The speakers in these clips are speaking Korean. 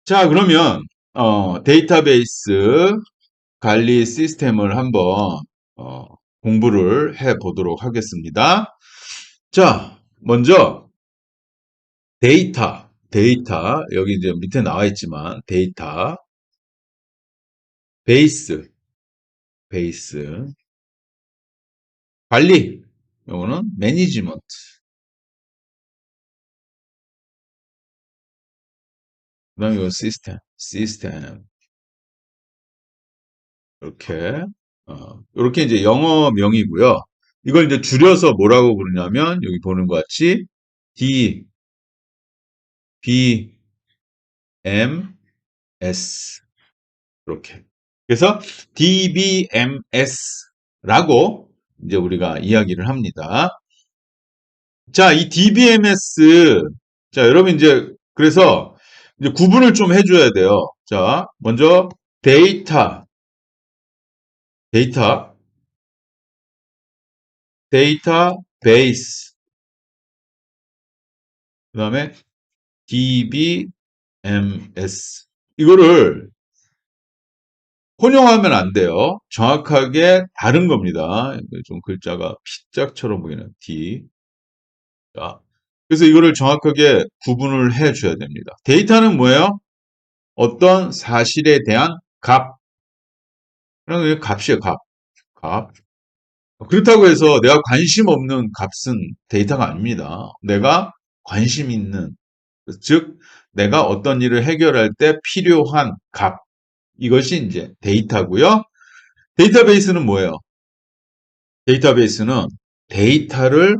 자, 그러면 데이터베이스 관리 시스템을 한번 어, 공부를 해 보도록 하겠습니다. 자, 먼저 데이터 여기 이제 밑에 나와 있지만 데이터 베이스 베이스 관리 요거는 매니지먼트 그다음에 요 시스템 이렇게 이렇게 이제 영어명이고요. 이걸 이제 줄여서 뭐라고 부르냐면 여기 보는 것 같이 D B M S 이렇게. 그래서 DBMS라고 이제 우리가 이야기를 합니다. 자, 이 DBMS 자, 여러분 이제 그래서 이제 구분을 좀 해줘야 돼요. 자, 먼저 데이터, 데이터, 데이터베이스, 그다음에 DBMS 이거를 혼용하면 안 돼요. 정확하게 다른 겁니다. 좀 글자가 피짝처럼 보이는 D. 자, 그래서 이거를 정확하게 구분을 해 줘야 됩니다. 데이터는 뭐예요? 어떤 사실에 대한 값. 그냥 값이에요, 값. 값. 그렇다고 해서 내가 관심 없는 값은 데이터가 아닙니다. 내가 관심 있는, 즉, 내가 어떤 일을 해결할 때 필요한 값. 이것이 이제 데이터고요. 데이터베이스는 뭐예요? 데이터베이스는 데이터를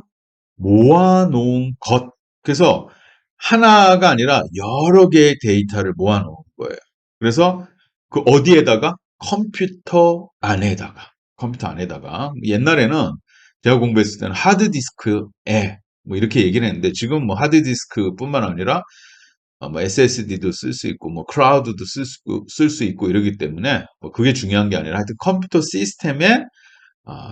모아놓은 것. 그래서 하나가 아니라 여러 개의 데이터를 모아놓은 거예요. 그래서 그 어디에다가? 컴퓨터 안에다가. 옛날에는 제가 공부했을 때는 하드디스크에 뭐 이렇게 얘기를 했는데 지금 뭐 하드디스크뿐만 아니라 뭐 SSD도 쓸 수 있고 뭐 클라우드도 쓸 수 있고 이러기 때문에 뭐 그게 중요한 게 아니라 하여튼 컴퓨터 시스템에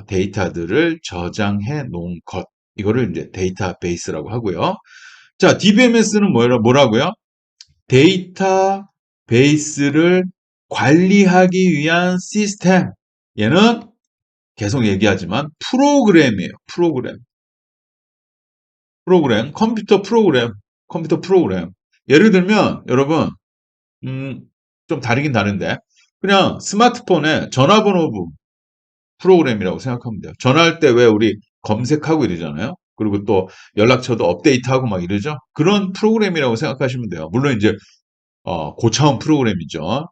데이터들을 저장해 놓은 것. 이거를 이제 데이터베이스라고 하고요. 자, DBMS는 뭐라고요? 데이터베이스를 관리하기 위한 시스템. 얘는 계속 얘기하지만 프로그램이에요. 컴퓨터 프로그램. 예를 들면 여러분 음, 좀 다르긴 다른데 그냥 스마트폰에 전화번호부 프로그램이라고 생각하면 돼요. 전화할 때 왜 우리 검색하고 이러잖아요. 그리고 또 연락처도 업데이트하고 막 이러죠. 그런 프로그램이라고 생각하시면 돼요. 물론 이제 고차원 프로그램이죠.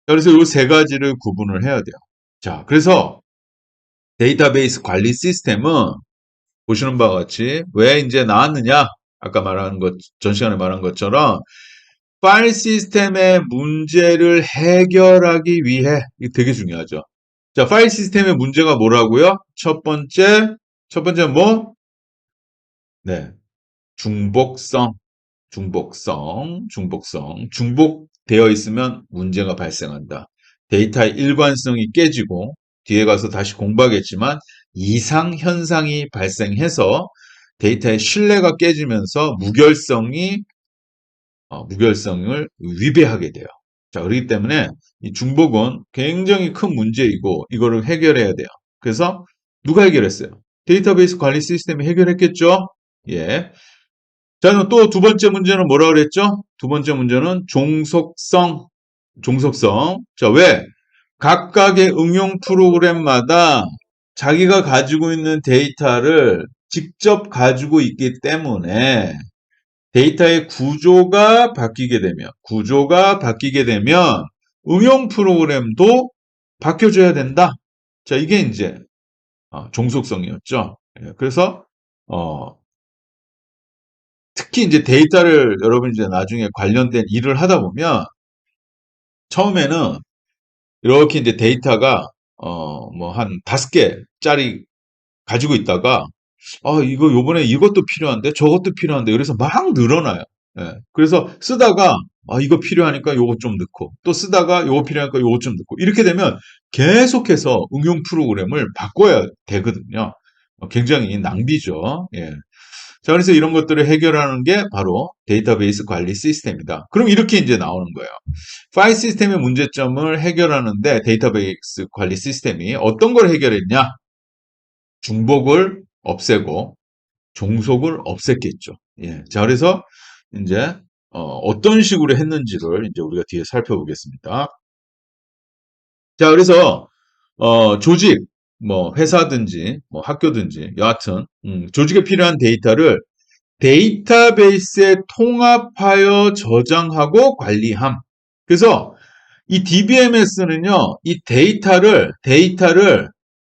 그래서 이 세 가지를 구분을 해야 돼요. 자, 그래서 데이터베이스 관리 시스템은 보시는 바와 같이 왜 이제 나왔느냐? 아까 말한 것, 전 시간에 말한 것처럼 파일 시스템의 문제를 해결하기 위해 이게 되게 중요하죠. 자, 파일 시스템의 문제가 뭐라고요? 첫 번째 뭐? 네, 중복성, 중복되어 있으면 문제가 발생한다. 데이터의 일관성이 깨지고 뒤에 가서 다시 공부하겠지만 이상 현상이 발생해서 데이터의 신뢰가 깨지면서 무결성을 위배하게 돼요. 자, 그렇기 때문에 이 중복은 굉장히 큰 문제이고 이거를 해결해야 돼요. 그래서 누가 해결했어요? 데이터베이스 관리 시스템이 해결했겠죠? 예. 자, 또 두 번째 문제는 뭐라 그랬죠? 두 번째 문제는 종속성. 자, 왜? 각각의 응용 프로그램마다 자기가 가지고 있는 데이터를 직접 가지고 있기 때문에 데이터의 구조가 바뀌게 되면 응용 프로그램도 바뀌어줘야 된다. 자, 이게 이제 종속성이었죠. 예, 그래서 어, 특히 이제 데이터를 여러분 이제 나중에 관련된 일을 하다 보면 처음에는 이렇게 이제 데이터가 뭐 한 5개짜리 가지고 있다가 이거 요번에 이것도 필요한데 저것도 필요한데 그래서 막 늘어나요. 예. 그래서 쓰다가 이거 필요하니까 요것 좀 넣고 또 쓰다가 요거 필요하니까 요것 좀 넣고 이렇게 되면 계속해서 응용 프로그램을 바꿔야 되거든요. 굉장히 낭비죠. 예. 자, 그래서 이런 것들을 해결하는 게 바로 데이터베이스 관리 시스템이다. 그럼 이렇게 이제 나오는 거예요. 파일 시스템의 문제점을 해결하는데 데이터베이스 관리 시스템이 어떤 걸 해결했냐? 중복을 없애고 종속을 없앴겠죠. 예. 자, 그래서 이제 어떤 식으로 했는지를 이제 우리가 뒤에 살펴보겠습니다. 자, 그래서 조직, 뭐 회사든지 뭐 학교든지 여하튼 조직에 필요한 데이터를 데이터베이스에 통합하여 저장하고 관리함. 그래서 이 DBMS는요, 이 데이터를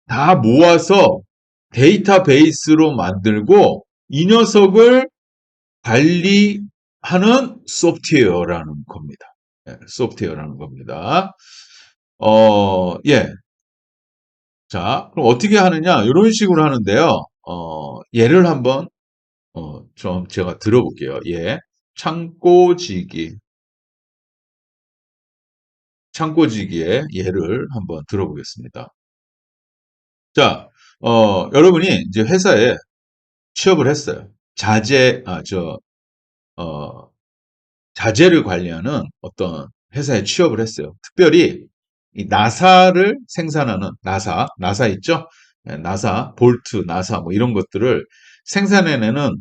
다 모아서 데이터베이스로 만들고 이 녀석을 관리하는 소프트웨어라는 겁니다. 예, 소프트웨어라는 겁니다. 예. 자, 그럼 어떻게 하느냐? 이런 식으로 하는데요. 예를 한번, 좀 제가 들어볼게요. 예. 창고지기의 예를 한번 들어보겠습니다. 자, 여러분이 이제 회사에 취업을 했어요. 어, 자재를 관리하는 어떤 회사에 취업을 했어요. 특별히 이 나사를 생산하는 나사 있죠? 예, 나사, 볼트, 나사 뭐 이런 것들을 생산해내는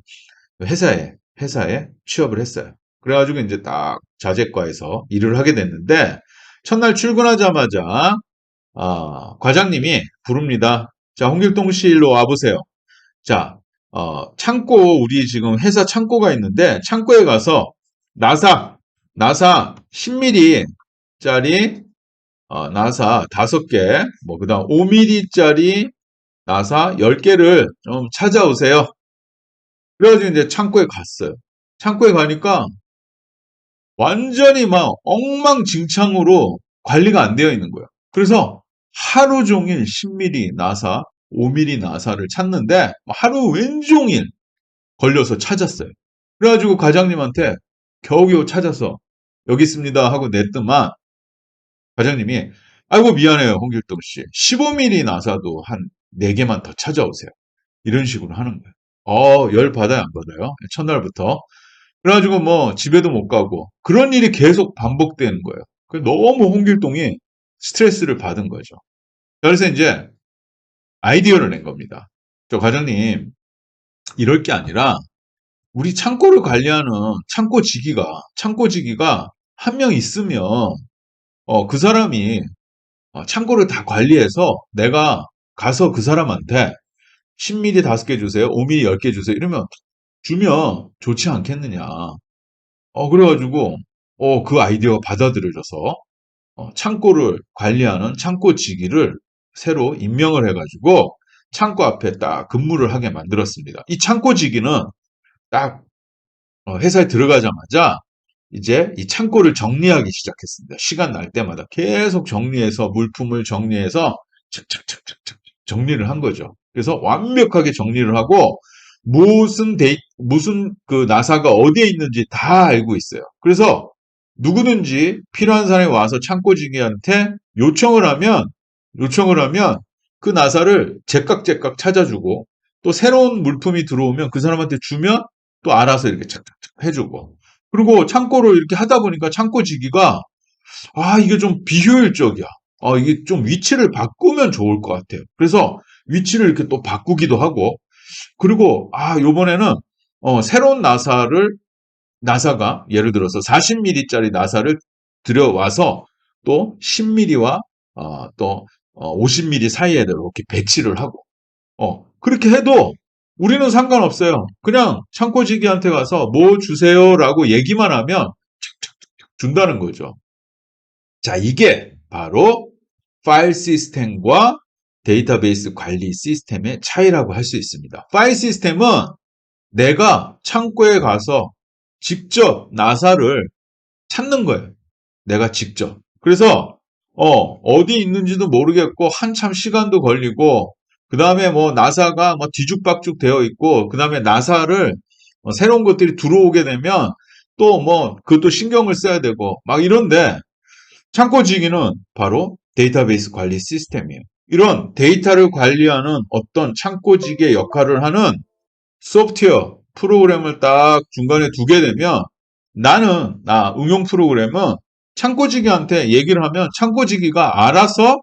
회사에 취업을 했어요. 그래가지고 이제 딱 자재과에서 일을 하게 됐는데 첫날 출근하자마자 과장님이 부릅니다. 자, 홍길동 씨 일로 와보세요. 자, 우리 지금 회사 창고가 있는데 창고에 가서 나사, 나사 10mm짜리 나사 5개, 뭐 그다음 5mm짜리 나사 10개를 좀 찾아오세요. 그래가지고 이제 창고에 갔어요. 창고에 가니까 완전히 막 엉망진창으로 관리가 안 되어 있는 거예요. 그래서 하루 종일 10mm 나사, 5mm 나사를 찾는데 하루 왼종일 걸려서 찾았어요. 그래가지고 과장님한테 겨우겨우 찾아서 여기 있습니다 하고 냈더만 과장님이 아이고 미안해요 홍길동 씨 15mm 나사도 한 4개만 더 찾아오세요. 이런 식으로 하는 거예요. 열 받아요 안 받아요? 첫날부터. 그래가지고 뭐 집에도 못 가고 그런 일이 계속 반복되는 거예요. 너무 홍길동이 스트레스를 받은 거죠. 그래서 이제 아이디어를 낸 겁니다. 저 과장님 이럴 게 아니라 우리 창고를 관리하는 창고지기가 한 명 있으면 그 사람이 창고를 다 관리해서 내가 가서 그 사람한테 10mm 5개 주세요, 5mm 10개 주세요 주면 좋지 않겠느냐. 그래가지고 그 아이디어가 받아들여져서 창고를 관리하는 창고지기를 새로 임명을 해가지고 창고 앞에 딱 근무를 하게 만들었습니다. 이 창고지기는 딱 회사에 들어가자마자 이제 이 창고를 정리하기 시작했습니다. 시간 날 때마다 계속 정리해서 물품을 정리해서 착착착착착 정리를 한 거죠. 그래서 완벽하게 정리를 하고 무슨 그 나사가 어디에 있는지 다 알고 있어요. 그래서 누구든지 필요한 사람이 와서 창고지기한테 요청을 하면 그 나사를 제깍제깍 찾아주고 또 새로운 물품이 들어오면 그 사람한테 주면 또 알아서 이렇게 착착착 해주고 그리고 창고를 이렇게 하다 보니까 창고지기가 이게 좀 비효율적이야. 이게 좀 위치를 바꾸면 좋을 것 같아요. 그래서 위치를 이렇게 또 바꾸기도 하고 그리고 요번에는 새로운 나사가 예를 들어서 40mm짜리 나사를 들여와서 또 10mm와 또 50mm 사이에 이렇게 배치를 하고 그렇게 해도 우리는 상관없어요. 그냥 창고지기한테 가서 뭐 주세요라고 얘기만 하면 준다는 거죠. 자, 이게 바로 파일 시스템과 데이터베이스 관리 시스템의 차이라고 할 수 있습니다. 파일 시스템은 내가 창고에 가서 직접 나사를 찾는 거예요. 내가 직접. 그래서 어디 있는지도 모르겠고 한참 시간도 걸리고 그 다음에 뭐 나사가 뭐 뒤죽박죽 되어 있고 그 다음에 나사를 새로운 것들이 들어오게 되면 또 뭐 그것도 신경을 써야 되고 막 이런데 창고지기는 바로 데이터베이스 관리 시스템이에요. 이런 데이터를 관리하는 어떤 창고지기의 역할을 하는 소프트웨어 프로그램을 딱 중간에 두게 되면 나 응용 프로그램은 창고지기한테 얘기를 하면 창고지기가 알아서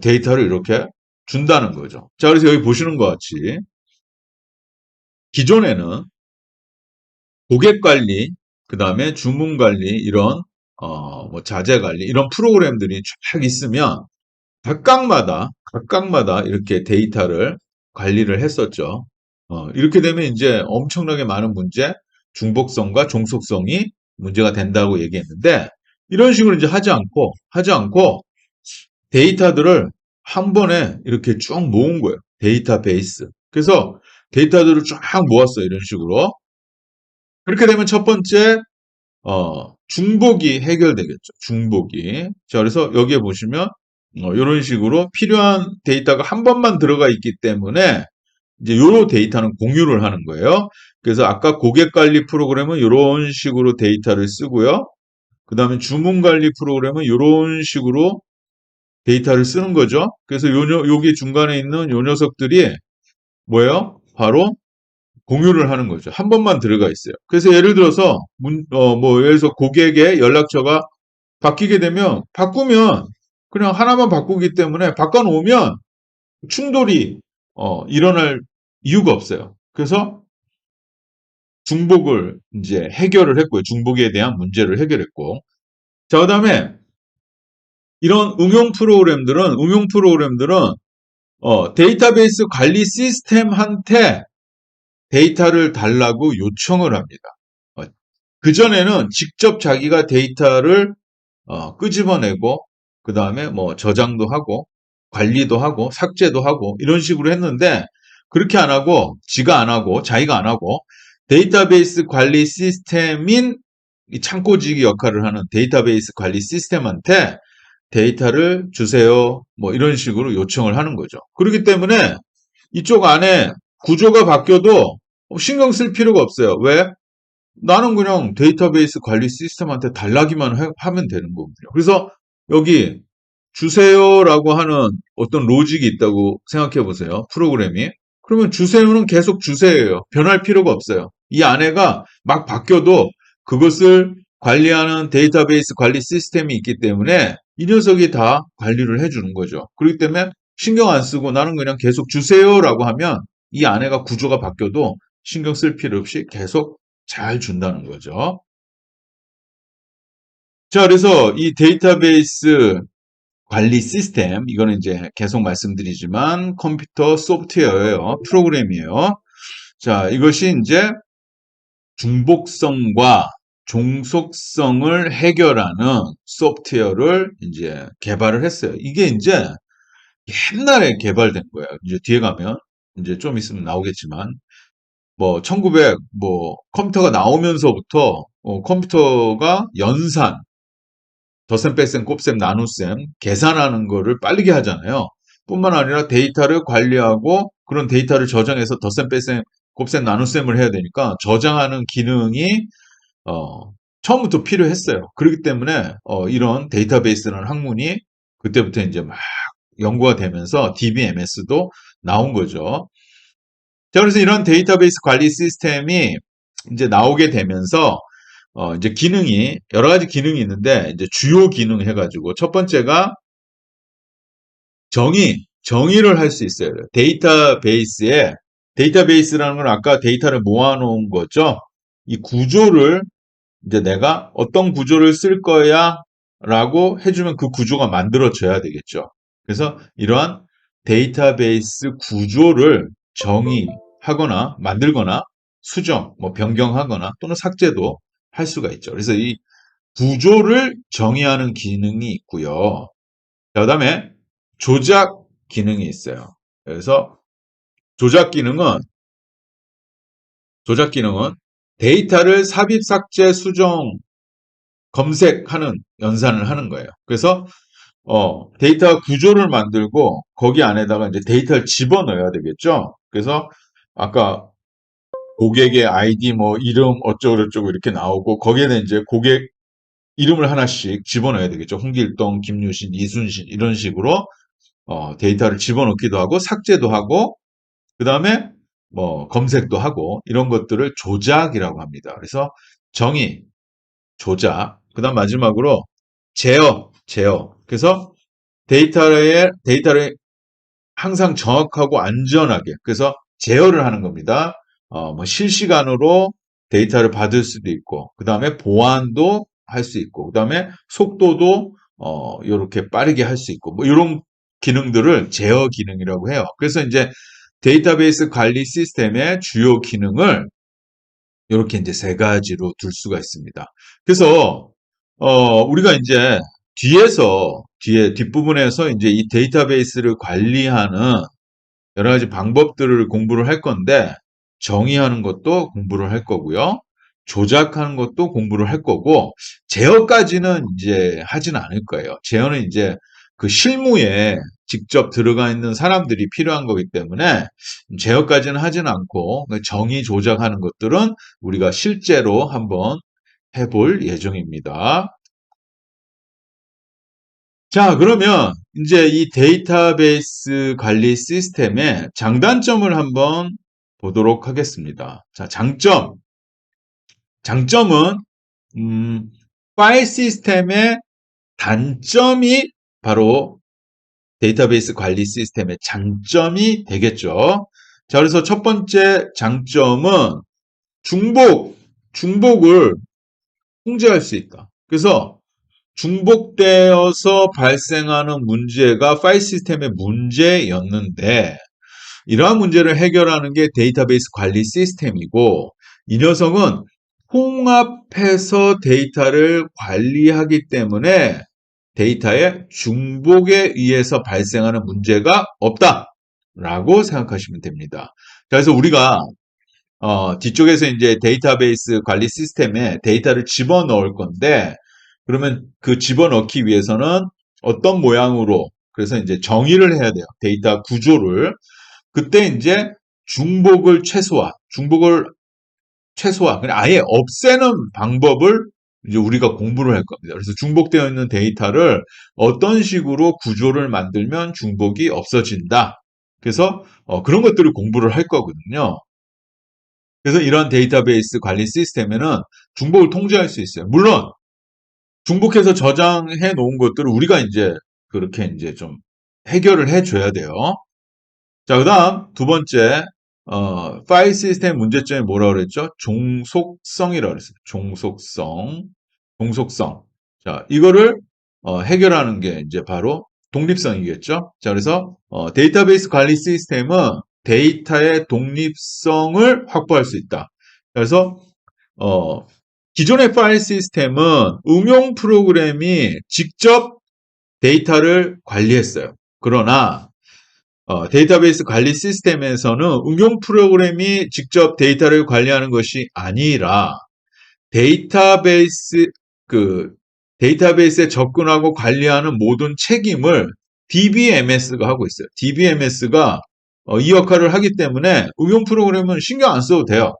데이터를 이렇게 준다는 거죠. 자, 그래서 여기 보시는 것 같이 기존에는 고객 관리, 그 다음에 주문 관리, 이런, 뭐 자재 관리, 이런 프로그램들이 쫙 있으면 각각마다 이렇게 데이터를 관리를 했었죠. 이렇게 되면 이제 엄청나게 많은 중복성과 종속성이 문제가 된다고 얘기했는데, 이런 식으로 이제 하지 않고 데이터들을 한 번에 이렇게 쭉 모은 거예요. 데이터베이스. 그래서 데이터들을 쫙 모았어요. 이런 식으로. 그렇게 되면 첫 번째, 중복이 해결되겠죠. 중복이. 자, 그래서 여기에 보시면, 이런 식으로 필요한 데이터가 한 번만 들어가 있기 때문에, 이제 요런 데이터는 공유를 하는 거예요. 그래서 아까 고객 관리 프로그램은 이런 식으로 데이터를 쓰고요. 그 다음에 주문 관리 프로그램은 이런 식으로 데이터를 쓰는 거죠. 그래서 여기 중간에 있는 요 녀석들이 뭐예요? 바로 공유를 하는 거죠. 한 번만 들어가 있어요. 그래서 예를 들어서 예를 들어서 고객의 연락처가 바뀌게 되면 바꾸면 그냥 하나만 바꾸기 때문에 바꿔놓으면 충돌이 일어날 이유가 없어요. 그래서 중복을 이제 해결을 했고요. 중복에 대한 문제를 해결했고. 자, 그다음에 이런 응용 프로그램들은 데이터베이스 관리 시스템한테 데이터를 달라고 요청을 합니다. 그전에는 직접 자기가 데이터를 끄집어내고 그 다음에 뭐 저장도 하고 관리도 하고 삭제도 하고 이런 식으로 했는데 그렇게 안 하고 자기가 안 하고 데이터베이스 관리 시스템인 이 창고지기 역할을 하는 데이터베이스 관리 시스템한테 데이터를 주세요. 뭐 이런 식으로 요청을 하는 거죠. 그렇기 때문에 이쪽 안에 구조가 바뀌어도 신경 쓸 필요가 없어요. 왜? 나는 그냥 데이터베이스 관리 시스템한테 달라기만 하면 되는 거거든요. 그래서 여기 주세요라고 하는 어떤 로직이 있다고 생각해 보세요. 프로그램이. 그러면 주세요는 계속 주세요예요. 변할 필요가 없어요. 이 안에가 막 바뀌어도 그것을 관리하는 데이터베이스 관리 시스템이 있기 때문에 이 녀석이 다 관리를 해주는 거죠. 그렇기 때문에 신경 안 쓰고 나는 그냥 계속 주세요라고 하면 이 안에가 구조가 바뀌어도 신경 쓸 필요 없이 계속 잘 준다는 거죠. 자, 그래서 이 데이터베이스 관리 시스템, 이거는 이제 계속 말씀드리지만 컴퓨터 소프트웨어예요. 프로그램이에요. 자, 이것이 이제 중복성과 종속성을 해결하는 소프트웨어를 이제 개발을 했어요. 이게 이제 옛날에 개발된 거예요. 이제 뒤에 가면 이제 좀 있으면 나오겠지만 뭐 1900 뭐 컴퓨터가 나오면서부터 컴퓨터가 연산 덧셈, 뺄셈, 곱셈, 나눗셈 계산하는 거를 빠르게 하잖아요. 뿐만 아니라 데이터를 관리하고 그런 데이터를 저장해서 덧셈, 뺄셈, 곱셈, 나눗셈을 해야 되니까 저장하는 기능이 처음부터 필요했어요. 그렇기 때문에 이런 데이터베이스라는 학문이 그때부터 이제 막 연구가 되면서 DBMS도 나온 거죠. 자, 그래서 이런 데이터베이스 관리 시스템이 이제 나오게 되면서 이제 여러 가지 기능이 있는데, 이제 주요 기능 해가지고, 첫 번째가 정의를 할 수 있어요. 데이터베이스라는 건 아까 데이터를 모아놓은 거죠. 이 구조를, 이제 내가 어떤 구조를 쓸 거야 라고 해주면 그 구조가 만들어져야 되겠죠. 그래서 이러한 데이터베이스 구조를 정의하거나 만들거나 수정, 뭐 변경하거나 또는 삭제도 할 수가 있죠. 그래서 이 구조를 정의하는 기능이 있고요. 그다음에 조작 기능이 있어요. 그래서 조작 기능은 데이터를 삽입, 삭제, 수정, 검색하는 연산을 하는 거예요. 그래서 데이터 구조를 만들고 거기 안에다가 이제 데이터를 집어넣어야 되겠죠. 그래서 아까 고객의 아이디 뭐 이름 어쩌고저쩌고 이렇게 나오고 거기에는 이제 고객 이름을 하나씩 집어넣어야 되겠죠. 홍길동, 김유신, 이순신 이런 식으로 데이터를 집어넣기도 하고 삭제도 하고 그 다음에 뭐 검색도 하고 이런 것들을 조작이라고 합니다. 그래서 정의, 조작, 그다음 마지막으로 제어. 그래서 데이터를 항상 정확하고 안전하게 그래서 제어를 하는 겁니다. 뭐 실시간으로 데이터를 받을 수도 있고 그다음에 보안도 할 수 있고 그다음에 속도도 이렇게 빠르게 할 수 있고 뭐 이런 기능들을 제어 기능이라고 해요. 그래서 이제 데이터베이스 관리 시스템의 주요 기능을 이렇게 이제 세 가지로 둘 수가 있습니다. 그래서 우리가 이제 뒤에 뒷부분에서 이제 이 데이터베이스를 관리하는 여러 가지 방법들을 공부를 할 건데 정의하는 것도 공부를 할 거고요. 조작하는 것도 공부를 할 거고 제어까지는 이제 하진 않을 거예요. 제어는 이제 그 실무에 직접 들어가 있는 사람들이 필요한 거기 때문에 제어까지는 하진 않고 정의 조작하는 것들은 우리가 실제로 한번 해볼 예정입니다. 자, 그러면 이제 이 데이터베이스 관리 시스템의 장단점을 한번 보도록 하겠습니다. 자, 장점은 파일 시스템의 단점이 바로 데이터베이스 관리 시스템의 장점이 되겠죠. 자, 그래서 첫 번째 장점은 중복을 통제할 수 있다. 그래서 중복되어서 발생하는 문제가 파일 시스템의 문제였는데 이러한 문제를 해결하는 게 데이터베이스 관리 시스템이고 이 녀석은 통합해서 데이터를 관리하기 때문에 데이터의 중복에 의해서 발생하는 문제가 없다라고 생각하시면 됩니다. 그래서 우리가 뒤쪽에서 이제 데이터베이스 관리 시스템에 데이터를 집어넣을 건데, 그러면 그 집어넣기 위해서는 어떤 모양으로, 그래서 이제 정의를 해야 돼요. 데이터 구조를. 그때 이제 그냥 아예 없애는 방법을 이제 우리가 공부를 할 겁니다. 그래서 중복되어 있는 데이터를 어떤 식으로 구조를 만들면 중복이 없어진다. 그래서 그런 것들을 공부를 할 거거든요. 그래서 이런 데이터베이스 관리 시스템에는 중복을 통제할 수 있어요. 물론 중복해서 저장해 놓은 것들을 우리가 이제 그렇게 이제 좀 해결을 해줘야 돼요. 자, 그다음 두 번째 파일 시스템 문제점이 뭐라고 그랬죠? 종속성이라고 그랬어요. 종속성. 자, 이거를 해결하는 게 이제 바로 독립성이겠죠. 자, 그래서 데이터베이스 관리 시스템은 데이터의 독립성을 확보할 수 있다. 그래서 어, 기존의 파일 시스템은 응용 프로그램이 직접 데이터를 관리했어요. 그러나 데이터베이스 관리 시스템에서는 응용 프로그램이 직접 데이터를 관리하는 것이 아니라 데이터베이스 그 데이터베이스에 접근하고 관리하는 모든 책임을 DBMS가 하고 있어요. DBMS가 이 역할을 하기 때문에 응용 프로그램은 신경 안 써도 돼요.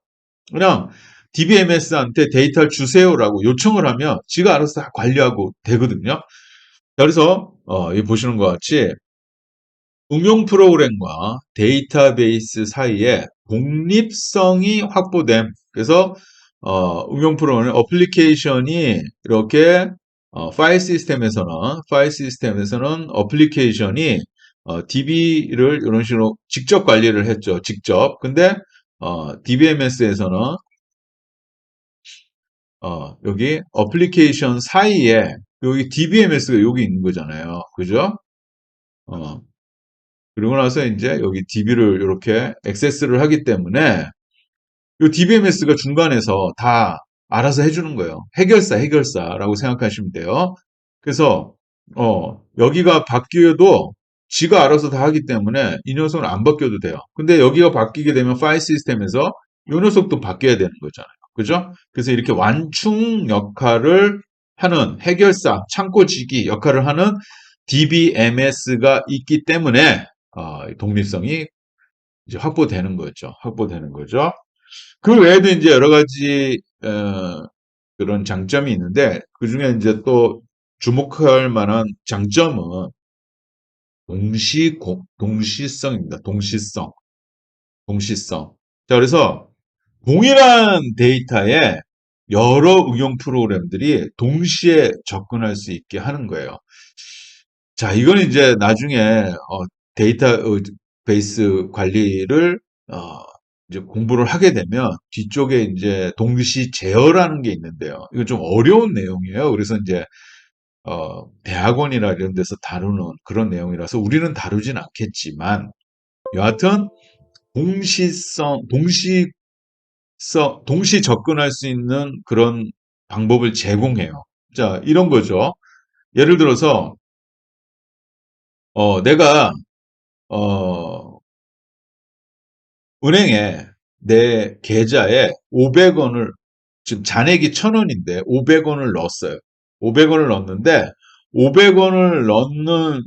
그냥 DBMS한테 데이터를 주세요라고 요청을 하면 지가 알아서 다 관리하고 되거든요. 그래서 여기 보시는 것 같이 응용 프로그램과 데이터베이스 사이에 독립성이 확보됨. 그래서 응용 프로그램 어플리케이션이 이렇게 파일 시스템에서는 어플리케이션이 DB를 이런 식으로 직접 관리를 했죠. 직접. 근데 DBMS에서는 여기 어플리케이션 사이에 여기 DBMS가 여기 있는 거잖아요. 그죠? 어, 그리고 나서 이제 여기 DB를 이렇게 액세스를 하기 때문에 이 DBMS가 중간에서 다 알아서 해주는 거예요. 해결사라고 생각하시면 돼요. 그래서 여기가 바뀌어도 지가 알아서 다 하기 때문에 이 녀석은 안 바뀌어도 돼요. 근데 여기가 바뀌게 되면 파일 시스템에서 이 녀석도 바뀌어야 되는 거잖아요. 그죠? 그래서 이렇게 완충 역할을 하는 창고지기 역할을 하는 DBMS가 있기 때문에 독립성이 이제 확보되는 거죠. 확보되는 거죠. 그 외에도 이제 여러 가지 그런 장점이 있는데 그 중에 이제 또 주목할 만한 장점은 동시성입니다. 동시성. 자, 그래서 동일한 데이터에 여러 응용 프로그램들이 동시에 접근할 수 있게 하는 거예요. 자, 이건 이제 나중에 데이터 베이스 관리를 어, 이제 공부를 하게 되면 뒤쪽에 이제 동시 제어라는 게 있는데요. 이거 좀 어려운 내용이에요. 그래서 이제 대학원이나 이런 데서 다루는 그런 내용이라서 우리는 다루진 않겠지만 여하튼 동시 접근할 수 있는 그런 방법을 제공해요. 자, 이런 거죠. 예를 들어서 내가 어, 은행에 내 계좌에 500원을 지금 잔액이 1,000원인데 500원을 넣었어요. 500원을 넣었는데 500원을 넣는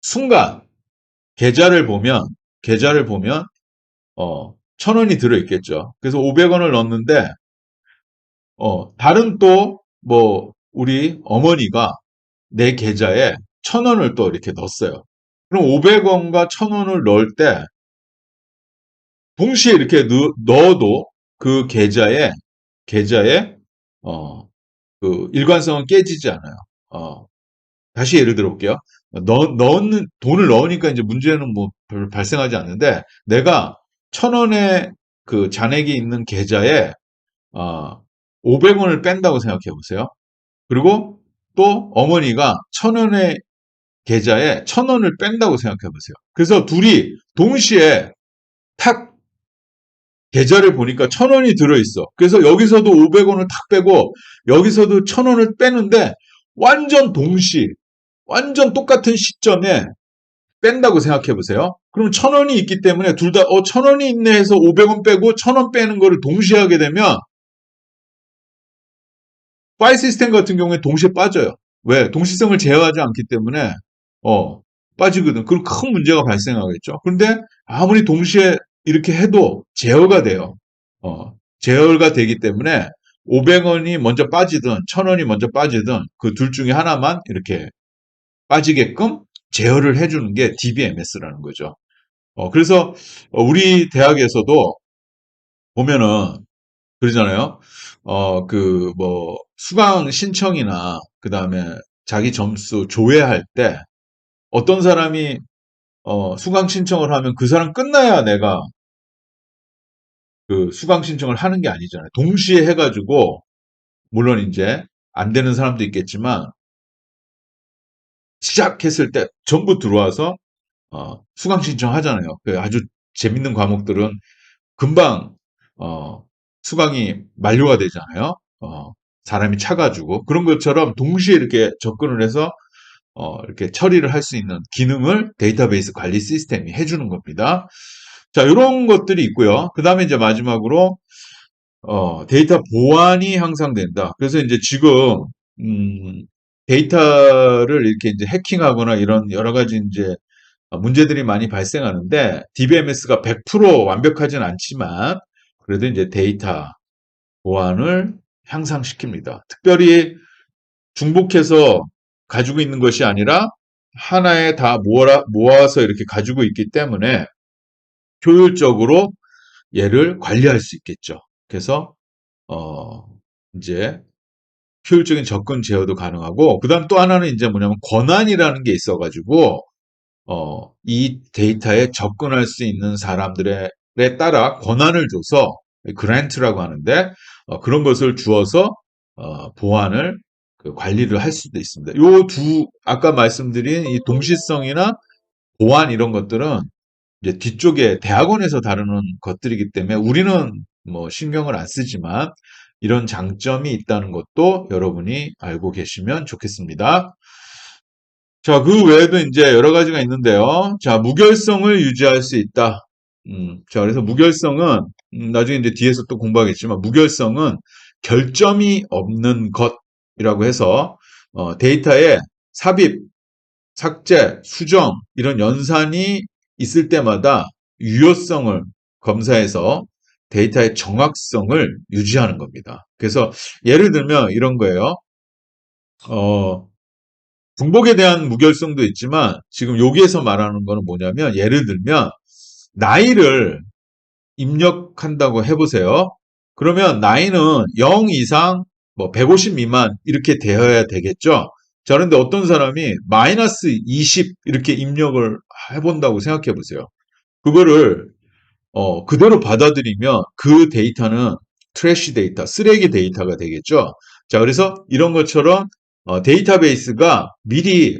순간 계좌를 보면 1,000원이 들어 있겠죠. 그래서 500원을 넣었는데 다른 또 뭐 우리 어머니가 내 계좌에 1,000원을 또 이렇게 넣었어요. 그럼 500원과 1,000원을 넣을 때 동시에 이렇게 넣어도 그 계좌에 어, 그 일관성은 깨지지 않아요. 다시 예를 들어 볼게요. 넣는 돈을 넣으니까 이제 문제는 뭐 별 발생하지 않는데 내가 1,000원의 그 잔액이 있는 계좌에 500원을 뺀다고 생각해 보세요. 그리고 또 어머니가 1,000원의 계좌에 1,000원을 뺀다고 생각해 보세요. 그래서 둘이 동시에 탁 계좌를 보니까 1,000원이 들어있어. 그래서 여기서도 500원을 탁 빼고 여기서도 1,000원을 빼는데 완전 완전 똑같은 시점에 뺀다고 생각해 보세요. 그럼 1,000원이 있기 때문에 둘 다 1,000원이 있네 해서 500원 빼고 1,000원 빼는 거를 동시에 하게 되면 파일 시스템 같은 경우에 동시에 빠져요. 왜? 동시성을 제어하지 않기 때문에 어, 빠지거든. 그럼 큰 문제가 발생하겠죠. 그런데 아무리 동시에 이렇게 해도 제어가 돼요. 제어가 되기 때문에 500원이 먼저 빠지든 1,000원이 먼저 빠지든 그 둘 중에 하나만 이렇게 빠지게끔 제어를 해주는 게 DBMS라는 거죠. 그래서 우리 대학에서도 보면은 그러잖아요. 그 뭐 수강 신청이나 그 다음에 자기 점수 조회할 때 어떤 사람이 수강 신청을 하면 그 사람 끝나야 내가 그 수강 신청을 하는 게 아니잖아요. 동시에 해가지고 물론 이제 안 되는 사람도 있겠지만 시작했을 때 전부 들어와서 수강 신청하잖아요. 그 아주 재밌는 과목들은 금방 수강이 만료가 되잖아요. 사람이 차가지고 그런 것처럼 동시에 이렇게 접근을 해서 이렇게 처리를 할 수 있는 기능을 데이터베이스 관리 시스템이 해주는 겁니다. 자, 이런 것들이 있고요. 그 다음에 이제 마지막으로 데이터 보안이 향상된다. 그래서 이제 지금 데이터를 이렇게 이제 해킹하거나 이런 여러 가지 이제 문제들이 많이 발생하는데 DBMS가 100% 완벽하진 않지만 그래도 이제 데이터 보안을 향상시킵니다. 특별히 중복해서 가지고 있는 것이 아니라 하나에 다 모아서 이렇게 가지고 있기 때문에 효율적으로 얘를 관리할 수 있겠죠. 그래서 어 이제 효율적인 접근 제어도 가능하고 그다음 또 하나는 이제 뭐냐면 권한이라는 게 있어가지고 이 데이터에 접근할 수 있는 사람들에 따라 권한을 줘서 그랜트라고 하는데 그런 것을 주어서 보안을 그 관리를 할 수도 있습니다. 요 아까 말씀드린 이 동시성이나 보안 이런 것들은 이제 뒤쪽에 대학원에서 다루는 것들이기 때문에 우리는 뭐 신경을 안 쓰지만 이런 장점이 있다는 것도 여러분이 알고 계시면 좋겠습니다. 자, 그 외에도 이제 여러 가지가 있는데요. 자, 무결성을 유지할 수 있다. 자, 그래서 무결성은, 나중에 이제 뒤에서 또 공부하겠지만, 무결성은 결점이 없는 것이라고 해서, 데이터에 삽입, 삭제, 수정, 이런 연산이 있을 때마다 유효성을 검사해서 데이터의 정확성을 유지하는 겁니다. 그래서 예를 들면 이런 거예요. 어, 중복에 대한 무결성도 있지만 지금 여기에서 말하는 거는 뭐냐면 예를 들면 나이를 입력한다고 해보세요. 그러면 나이는 0 이상, 뭐 150 미만 이렇게 되어야 되겠죠. 자, 그런데 어떤 사람이 마이너스 20 이렇게 입력을 해본다고 생각해 보세요. 그거를 그대로 받아들이면 그 데이터는 트래시 데이터, 쓰레기 데이터가 되겠죠. 자, 그래서 이런 것처럼 데이터베이스가 미리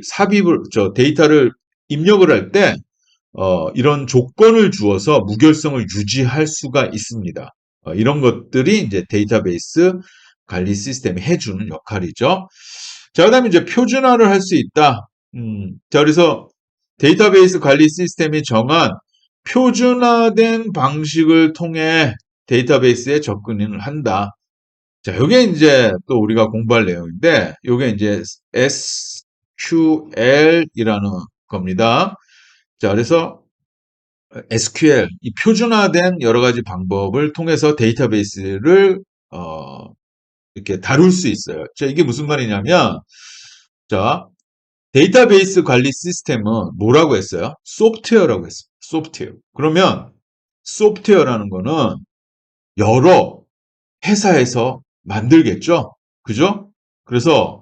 데이터를 입력을 할 때 이런 조건을 주어서 무결성을 유지할 수가 있습니다. 이런 것들이 이제 데이터베이스 관리 시스템이 해주는 역할이죠. 자, 그다음에 이제 표준화를 할 수 있다. 자, 그래서 데이터베이스 관리 시스템이 정한 표준화된 방식을 통해 데이터베이스에 접근을 한다. 자, 요게 이제 또 우리가 공부할 내용인데, 요게 이제 SQL이라는 겁니다. 자, 그래서 SQL, 이 표준화된 여러 가지 방법을 통해서 데이터베이스를, 이렇게 다룰 수 있어요. 자, 이게 무슨 말이냐면, 자, 데이터베이스 관리 시스템은 뭐라고 했어요? 소프트웨어라고 했어요. 소프트웨어. 그러면 소프트웨어라는 거는 여러 회사에서 만들겠죠? 그죠? 그래서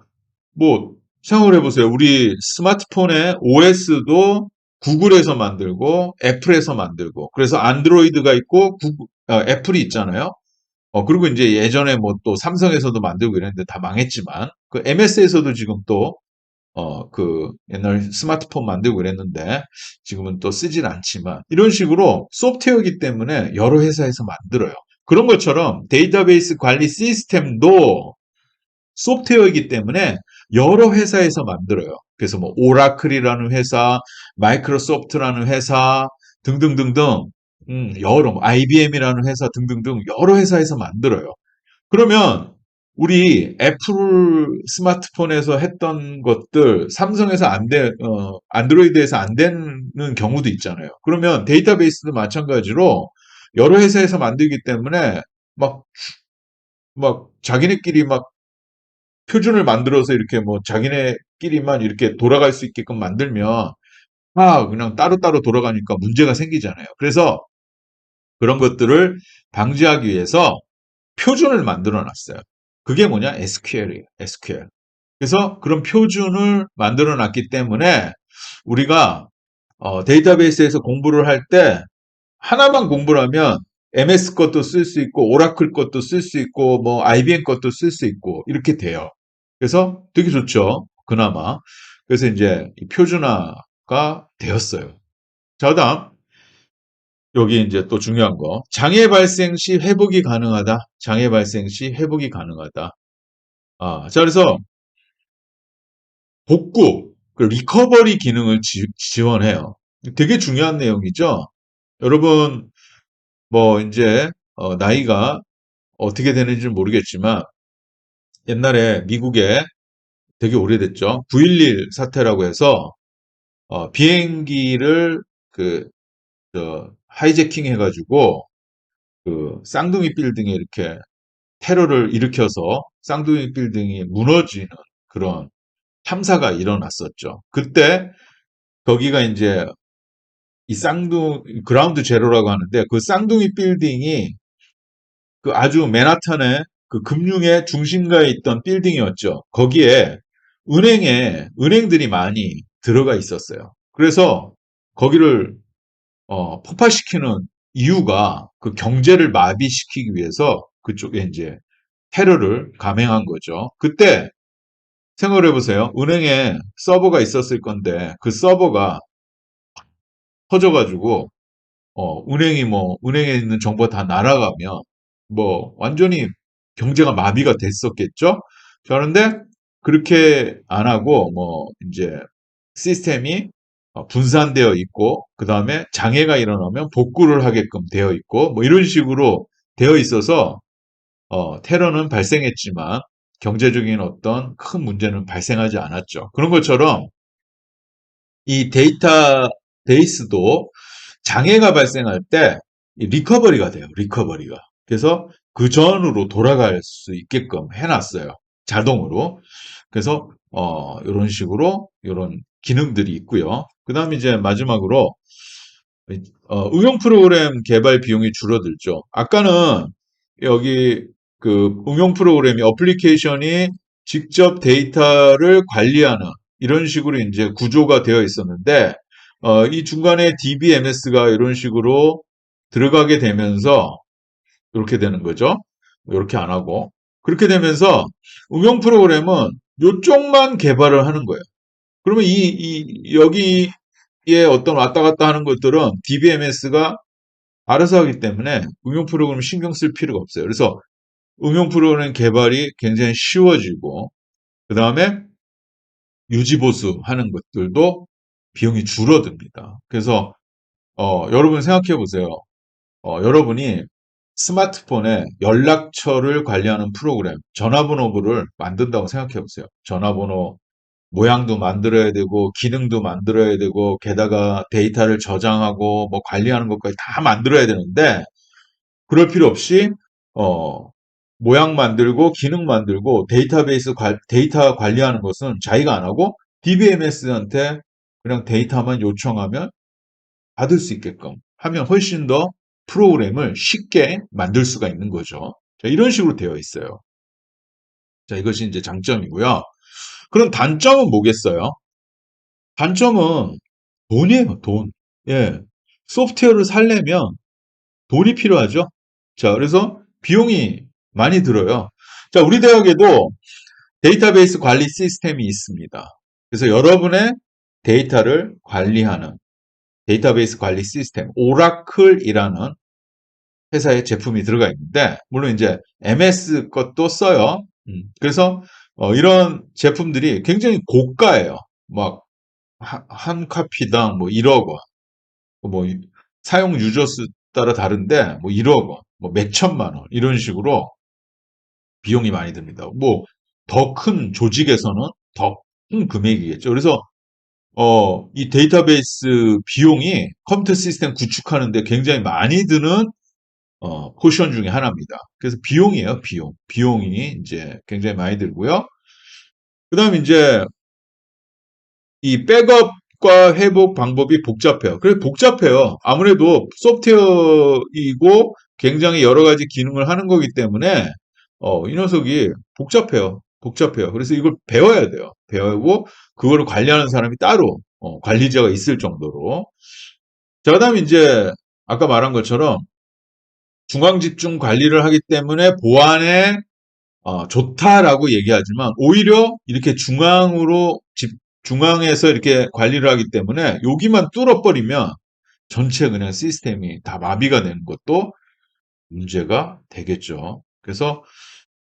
뭐 생각을 해보세요. 우리 스마트폰의 OS도 구글에서 만들고 애플에서 만들고 그래서 안드로이드가 있고 애플이 있잖아요. 그리고 이제 예전에 뭐 또 삼성에서도 만들고 이랬는데 다 망했지만 그 MS에서도 지금 또 옛날 스마트폰 만들고 그랬는데, 지금은 또 쓰진 않지만, 이런 식으로 소프트웨어이기 때문에 여러 회사에서 만들어요. 그런 것처럼 데이터베이스 관리 시스템도 소프트웨어이기 때문에 여러 회사에서 만들어요. 그래서 뭐, 오라클이라는 회사, 마이크로소프트라는 회사, 등등등등, IBM이라는 회사 등등등 여러 회사에서 만들어요. 그러면 우리 애플 스마트폰에서 했던 것들 삼성에서 안드로이드에서 안 되는 경우도 있잖아요. 그러면 데이터베이스도 마찬가지로 여러 회사에서 만들기 때문에 막, 막 자기네끼리 막 표준을 만들어서 이렇게 뭐 자기네끼리만 이렇게 돌아갈 수 있게끔 만들면 그냥 따로따로 돌아가니까 문제가 생기잖아요. 그래서 그런 것들을 방지하기 위해서 표준을 만들어 놨어요. 그게 뭐냐? SQL이에요. SQL. 그래서 그런 표준을 만들어 놨기 때문에 우리가 데이터베이스에서 공부를 할 때 하나만 공부를 하면 MS 것도 쓸 수 있고 오라클 것도 쓸 수 있고 뭐 IBM 것도 쓸 수 있고 이렇게 돼요. 그래서 되게 좋죠. 그나마. 그래서 이제 이 표준화가 되었어요. 자, 다음 여기 이제 또 중요한 거. 장애 발생 시 회복이 가능하다. 장애 발생 시 회복이 가능하다. 자, 그래서 복구, 그 리커버리 기능을 지원해요. 되게 중요한 내용이죠. 여러분, 뭐, 이제, 나이가 어떻게 되는지 모르겠지만, 옛날에 미국에 되게 오래됐죠. 9.11 사태라고 해서, 비행기를 하이제킹 해가지고, 쌍둥이 빌딩에 이렇게 테러를 일으켜서 쌍둥이 빌딩이 무너지는 그런 참사가 일어났었죠. 그때 거기가 이제 그라운드 제로라고 하는데 그 쌍둥이 빌딩이 그 아주 맨하탄의 그 금융의 중심가에 있던 빌딩이었죠. 거기에 은행들이 많이 들어가 있었어요. 그래서 거기를 폭파시키는 이유가 그 경제를 마비시키기 위해서 그쪽에 이제 테러를 감행한 거죠. 그때 생각을 해보세요. 은행에 서버가 있었을 건데 그 서버가 터져가지고 은행에 있는 정보 다 날아가면 뭐 완전히 경제가 마비가 됐었겠죠. 그런데 그렇게 안 하고 뭐 이제 시스템이 분산되어 있고 그 다음에 장애가 일어나면 복구를 하게끔 되어 있고 뭐 이런 식으로 되어 있어서 테러는 발생했지만 경제적인 어떤 큰 문제는 발생하지 않았죠. 그런 것처럼 이 데이터베이스도 장애가 발생할 때 리커버리가 돼요. 리커버리가. 그래서 그 전으로 돌아갈 수 있게끔 해놨어요. 자동으로. 그래서 이런 식으로 이런 기능들이 있고요. 그 다음에 이제 마지막으로 응용 프로그램 개발 비용이 줄어들죠. 아까는 여기 그 응용 프로그램이 어플리케이션이 직접 데이터를 관리하는 이런 식으로 이제 구조가 되어 있었는데 이 중간에 DBMS가 이런 식으로 들어가게 되면서 이렇게 되는 거죠. 이렇게 안 하고 그렇게 되면서 응용 프로그램은 요쪽만 개발을 하는 거예요. 그러면 여기에 어떤 왔다 갔다 하는 것들은 DBMS가 알아서 하기 때문에 응용 프로그램 신경 쓸 필요가 없어요. 그래서 응용 프로그램 개발이 굉장히 쉬워지고, 그 다음에 유지보수 하는 것들도 비용이 줄어듭니다. 그래서, 여러분 생각해 보세요. 여러분이 스마트폰에 연락처를 관리하는 프로그램, 전화번호부를 만든다고 생각해 보세요. 전화번호 모양도 만들어야 되고, 기능도 만들어야 되고, 게다가 데이터를 저장하고, 뭐 관리하는 것까지 다 만들어야 되는데, 그럴 필요 없이 어, 모양 만들고 기능 만들고 데이터 관리하는 것은 자기가 안 하고 DBMS한테 그냥 데이터만 요청하면 받을 수 있게끔 하면 훨씬 더 프로그램을 쉽게 만들 수가 있는 거죠. 자, 이런 식으로 되어 있어요. 자, 이것이 이제 장점이고요. 그럼 단점은 뭐겠어요? 단점은 돈이에요, 돈. 예. 소프트웨어를 살려면 돈이 필요하죠. 자, 그래서 비용이 많이 들어요. 자, 우리 대학에도 데이터베이스 관리 시스템이 있습니다. 그래서 여러분의 데이터를 관리하는 데이터베이스 관리 시스템, 오라클이라는 회사의 제품이 들어가 있는데, 물론 이제 MS 것도 써요. 그래서 이런 제품들이 굉장히 고가예요. 막 한 카피당 뭐 1억 원, 뭐 사용 유저 수 따라 다른데 뭐 1억 원, 뭐 몇천만 원 이런 식으로 비용이 많이 듭니다. 뭐 더 큰 조직에서는 더 큰 금액이겠죠. 그래서 이 데이터베이스 비용이 컴퓨터 시스템 구축하는데 굉장히 많이 드는 포션 중에 하나입니다. 그래서 비용이에요, 비용. 비용이 이제 굉장히 많이 들고요. 그다음에 이제 이 백업과 회복 방법이 복잡해요. 그래 복잡해요. 아무래도 소프트웨어이고 굉장히 여러 가지 기능을 하는 거기 때문에 이 녀석이 복잡해요. 복잡해요. 그래서 이걸 배워야 돼요. 배우고 그거를 관리하는 사람이 따로 관리자가 있을 정도로. 자, 그다음에 이제 아까 말한 것처럼 중앙 집중 관리를 하기 때문에 보안에 좋다라고 얘기하지만 오히려 이렇게 중앙에서 이렇게 관리를 하기 때문에 여기만 뚫어버리면 전체 그냥 시스템이 다 마비가 되는 것도 문제가 되겠죠. 그래서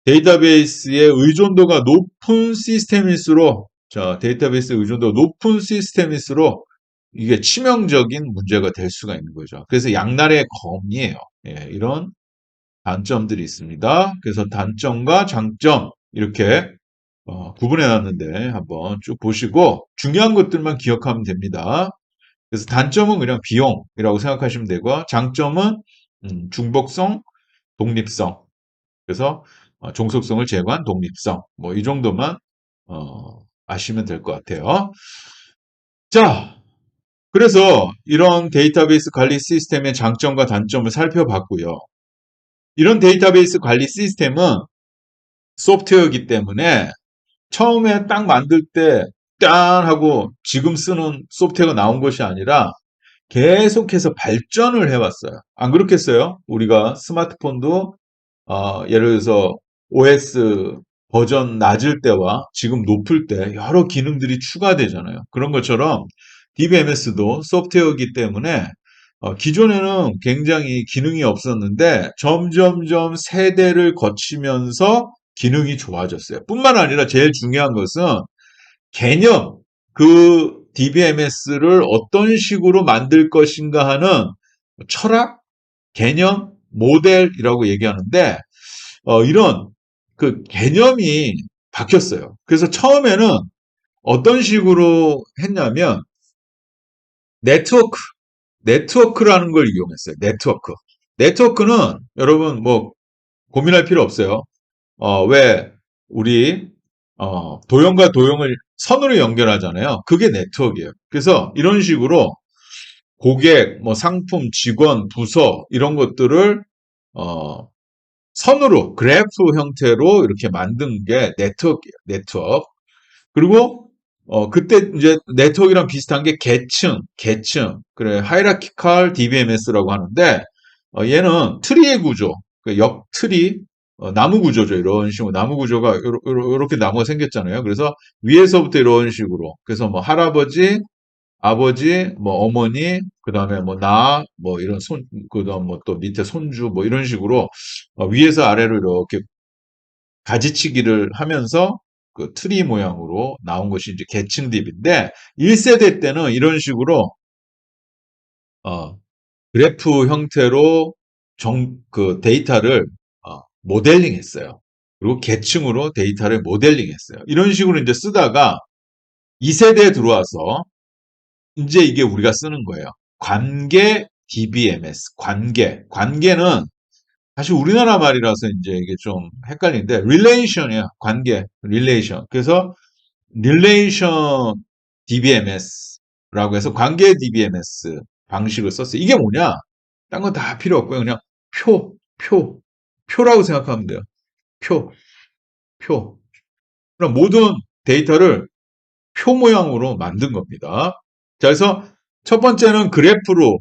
데이터베이스의 의존도가 높은 시스템일수록, 자, 데이터베이스 의존도가 높은 시스템일수록 이게 치명적인 문제가 될 수가 있는 거죠. 그래서 양날의 검이에요. 예, 이런 단점들이 있습니다. 그래서 단점과 장점 이렇게 구분해 놨는데 한번 쭉 보시고 중요한 것들만 기억하면 됩니다. 그래서 단점은 그냥 비용이라고 생각하시면 되고 장점은 중복성, 독립성. 그래서 종속성을 제거한 독립성. 뭐 이 정도만 아시면 될 것 같아요. 자, 그래서 이런 데이터베이스 관리 시스템의 장점과 단점을 살펴봤고요. 이런 데이터베이스 관리 시스템은 소프트웨어이기 때문에 처음에 딱 만들 때 짠 하고 지금 쓰는 소프트웨어가 나온 것이 아니라 계속해서 발전을 해왔어요. 안 그렇겠어요? 우리가 스마트폰도 예를 들어서 OS 버전 낮을 때와 지금 높을 때 여러 기능들이 추가되잖아요. 그런 것처럼 DBMS도 소프트웨어이기 때문에 기존에는 굉장히 기능이 없었는데 점점점 세대를 거치면서 기능이 좋아졌어요. 뿐만 아니라 제일 중요한 것은 개념, 그 DBMS를 어떤 식으로 만들 것인가 하는 철학, 개념, 모델이라고 얘기하는데 이런 그 개념이 바뀌었어요. 그래서 처음에는 어떤 식으로 했냐면 네트워크, 네트워크라는 걸 이용했어요. 네트워크. 네트워크는 여러분 뭐 고민할 필요 없어요. 왜 우리 도형과 도형을 선으로 연결하잖아요. 그게 네트워크예요. 그래서 이런 식으로 고객, 뭐 상품, 직원, 부서 이런 것들을 어, 선으로 그래프 형태로 이렇게 만든 게 네트워크예요. 네트워크. 그리고 그때 이제 네트워크랑 비슷한 게 계층, 그래 하이라키칼 DBMS라고 하는데 얘는 트리의 구조, 그 옆트리 나무 구조죠. 이런 식으로 나무 구조가 이렇게 나무가 생겼잖아요. 그래서 위에서부터 이런 식으로 그래서 뭐 할아버지, 아버지, 뭐 어머니, 그다음에 뭐 나, 뭐 이런 그다음 뭐 또 밑에 손주 뭐 이런 식으로 위에서 아래로 이렇게 가지치기를 하면서 그 트리 모양으로 나온 것이 이제 계층 딥인데 1세대 때는 이런 식으로 어, 그래프 형태로 그 데이터를 모델링 했어요. 그리고 계층으로 데이터를 모델링 했어요. 이런 식으로 이제 쓰다가 2세대에 들어와서 이제 이게 우리가 쓰는 거예요. 관계 DBMS. 관계는 사실 우리나라 말이라서 이제 이게 좀 헷갈리는데 relation이야. 관계, relation. 그래서 relation DBMS라고 해서 관계 DBMS 방식을 썼어요. 이게 뭐냐? 딴 건 다 필요 없고요. 그냥 표라고 생각하면 돼요. 표, 표. 그럼 모든 데이터를 표 모양으로 만든 겁니다. 자, 그래서 첫 번째는 그래프로,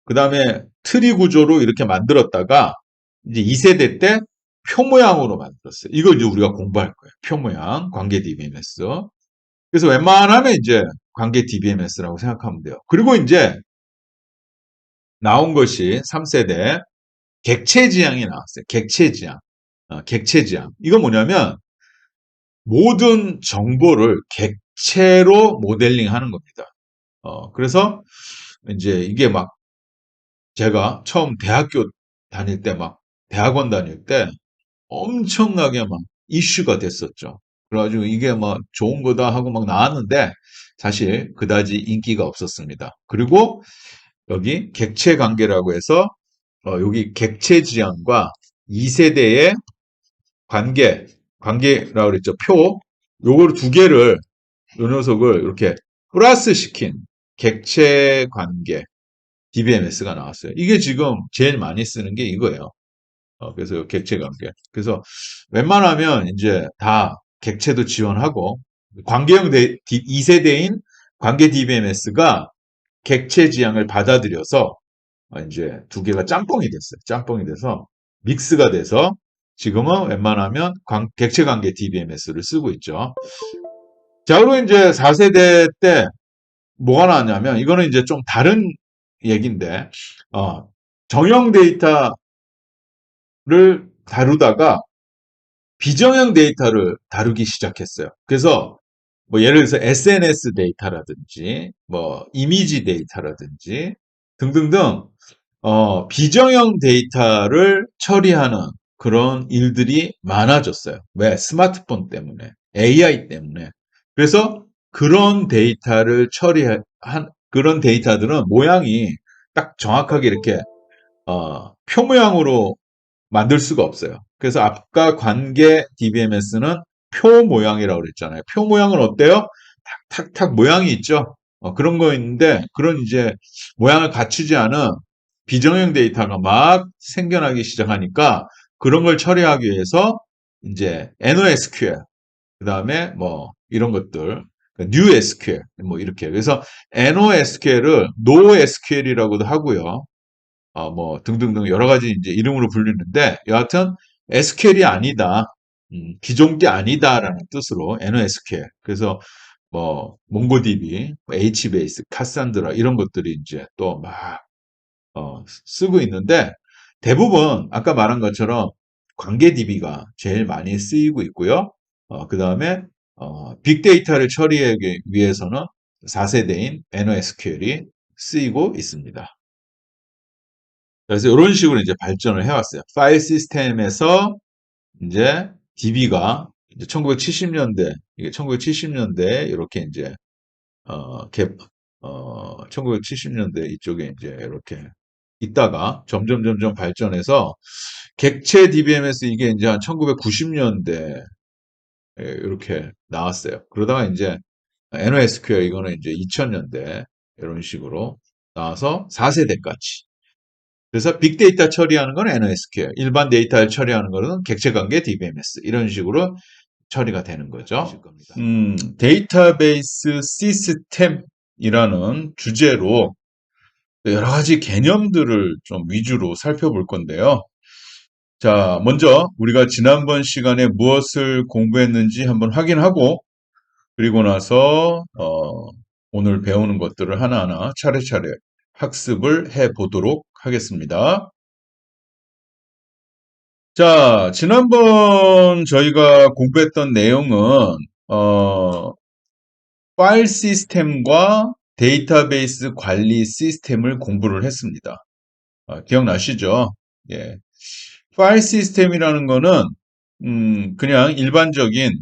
그 다음에 트리 구조로 이렇게 만들었다가 이제 2세대 때 표 모양으로 만들었어요. 이거 이제 우리가 공부할 거예요. 표 모양, 관계 DBMS. 그래서 웬만하면 이제 관계 DBMS라고 생각하면 돼요. 그리고 이제 나온 것이 3세대 객체 지향이 나왔어요. 객체 지향. 객체 지향. 이건 뭐냐면 모든 정보를 객체로 모델링 하는 겁니다. 그래서 이제 이게 막 제가 처음 대학교 다닐 때 막 대학원 다닐 때 엄청나게 막 이슈가 됐었죠. 그래가지고 이게 막 좋은 거다 하고 막 나왔는데 사실 그다지 인기가 없었습니다. 그리고 여기 객체 관계라고 해서 여기 객체 지향과 2세대의 관계라고 그랬죠. 요걸 두 개를 요 녀석을 이렇게 플러스 시킨 객체 관계 DBMS가 나왔어요. 이게 지금 제일 많이 쓰는 게 이거예요. 그래서 객체 관계. 그래서 웬만하면 이제 다 객체도 지원하고 관계형 2세대인 관계 DBMS가 객체 지향을 받아들여서 이제 두 개가 짬뽕이 됐어요. 짬뽕이 돼서 믹스가 돼서 지금은 웬만하면 객체 관계 DBMS를 쓰고 있죠. 자, 그리고 이제 4세대 때 뭐가 나왔냐면 이거는 이제 좀 다른 얘기인데 정형 데이터를 다루다가 비정형 데이터를 다루기 시작했어요. 그래서 뭐 예를 들어서 SNS 데이터라든지 뭐 이미지 데이터라든지 등등등 비정형 데이터를 처리하는 그런 일들이 많아졌어요. 왜? 스마트폰 때문에, AI 때문에. 그래서 그런 데이터를 처리한 그런 데이터들은 모양이 딱 정확하게 이렇게 표 모양으로 만들 수가 없어요. 그래서 아까 관계 DBMS는 표 모양이라고 그랬잖아요. 표 모양은 어때요? 탁탁탁 모양이 있죠. 그런 거 있는데 그런 이제 모양을 갖추지 않은 비정형 데이터가 막 생겨나기 시작하니까 그런 걸 처리하기 위해서 이제 NoSQL 그다음에 뭐 이런 것들 NewSQL 뭐 이렇게 그래서 NoSQL을 NoSQL이라고도 하고요. 뭐 등등등 여러 가지 이제 이름으로 불리는데 여하튼 SQL이 아니다. 기존 게 아니다라는 뜻으로 NoSQL. 그래서 뭐 몽고DB, HBase, 카산드라 이런 것들이 이제 또 막 쓰고 있는데 대부분 아까 말한 것처럼 관계DB가 제일 많이 쓰이고 있고요. 그다음에 빅데이터를 처리하기 위해서는 4세대인 NoSQL이 쓰이고 있습니다. 그래서 이런 식으로 이제 발전을 해왔어요. 파일 시스템에서 이제 DB가 이제 1970년대, 이게 1970년대 이렇게 이제 어, 개, 1970년대 이쪽에 이제 이렇게 있다가 점점 발전해서 객체 DBMS 이게 이제 한 1990년대 이렇게 나왔어요. 그러다가 이제 NoSQL 이거는 이제 2000년대 이런 식으로 나와서 4세대까지. 그래서 빅데이터 처리하는 건 NoSQL, 일반 데이터를 처리하는 거는 객체관계 DBMS 이런 식으로 처리가 되는 거죠. 데이터베이스 시스템이라는 주제로 여러 가지 개념들을 좀 위주로 살펴볼 건데요. 자, 먼저 우리가 지난번 시간에 무엇을 공부했는지 한번 확인하고 그리고 나서 오늘 배우는 것들을 하나하나 차례차례 학습을 해보도록 하겠습니다. 자, 지난번 저희가 공부했던 내용은 파일 시스템과 데이터베이스 관리 시스템을 공부를 했습니다. 기억나시죠? 예. 파일 시스템이라는 거는 그냥 일반적인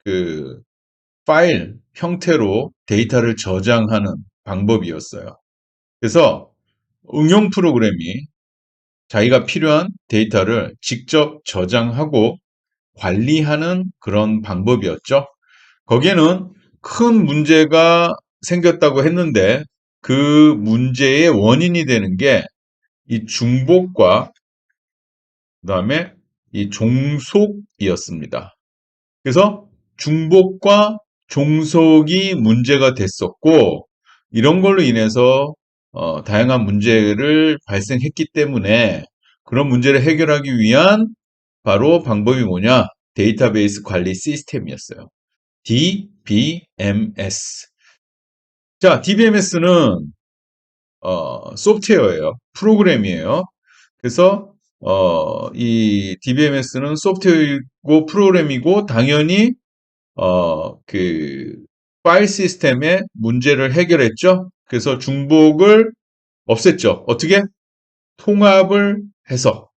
그 파일 형태로 데이터를 저장하는 방법이었어요. 그래서 응용 프로그램이 자기가 필요한 데이터를 직접 저장하고 관리하는 그런 방법이었죠. 거기에는 큰 문제가 생겼다고 했는데 그 문제의 원인이 되는 게 이 중복과 그다음에 이 종속이었습니다. 그래서 중복과 종속이 문제가 됐었고 이런 걸로 인해서 다양한 문제를 발생했기 때문에 그런 문제를 해결하기 위한 바로 방법이 뭐냐? 데이터베이스 관리 시스템이었어요. DBMS. 자, DBMS는 소프트웨어예요. 프로그램이에요. 그래서 이 DBMS는 소프트웨어이고 프로그램이고 당연히 그 파일 시스템의 문제를 해결했죠. 그래서 중복을 없앴죠. 어떻게? 통합을 해서.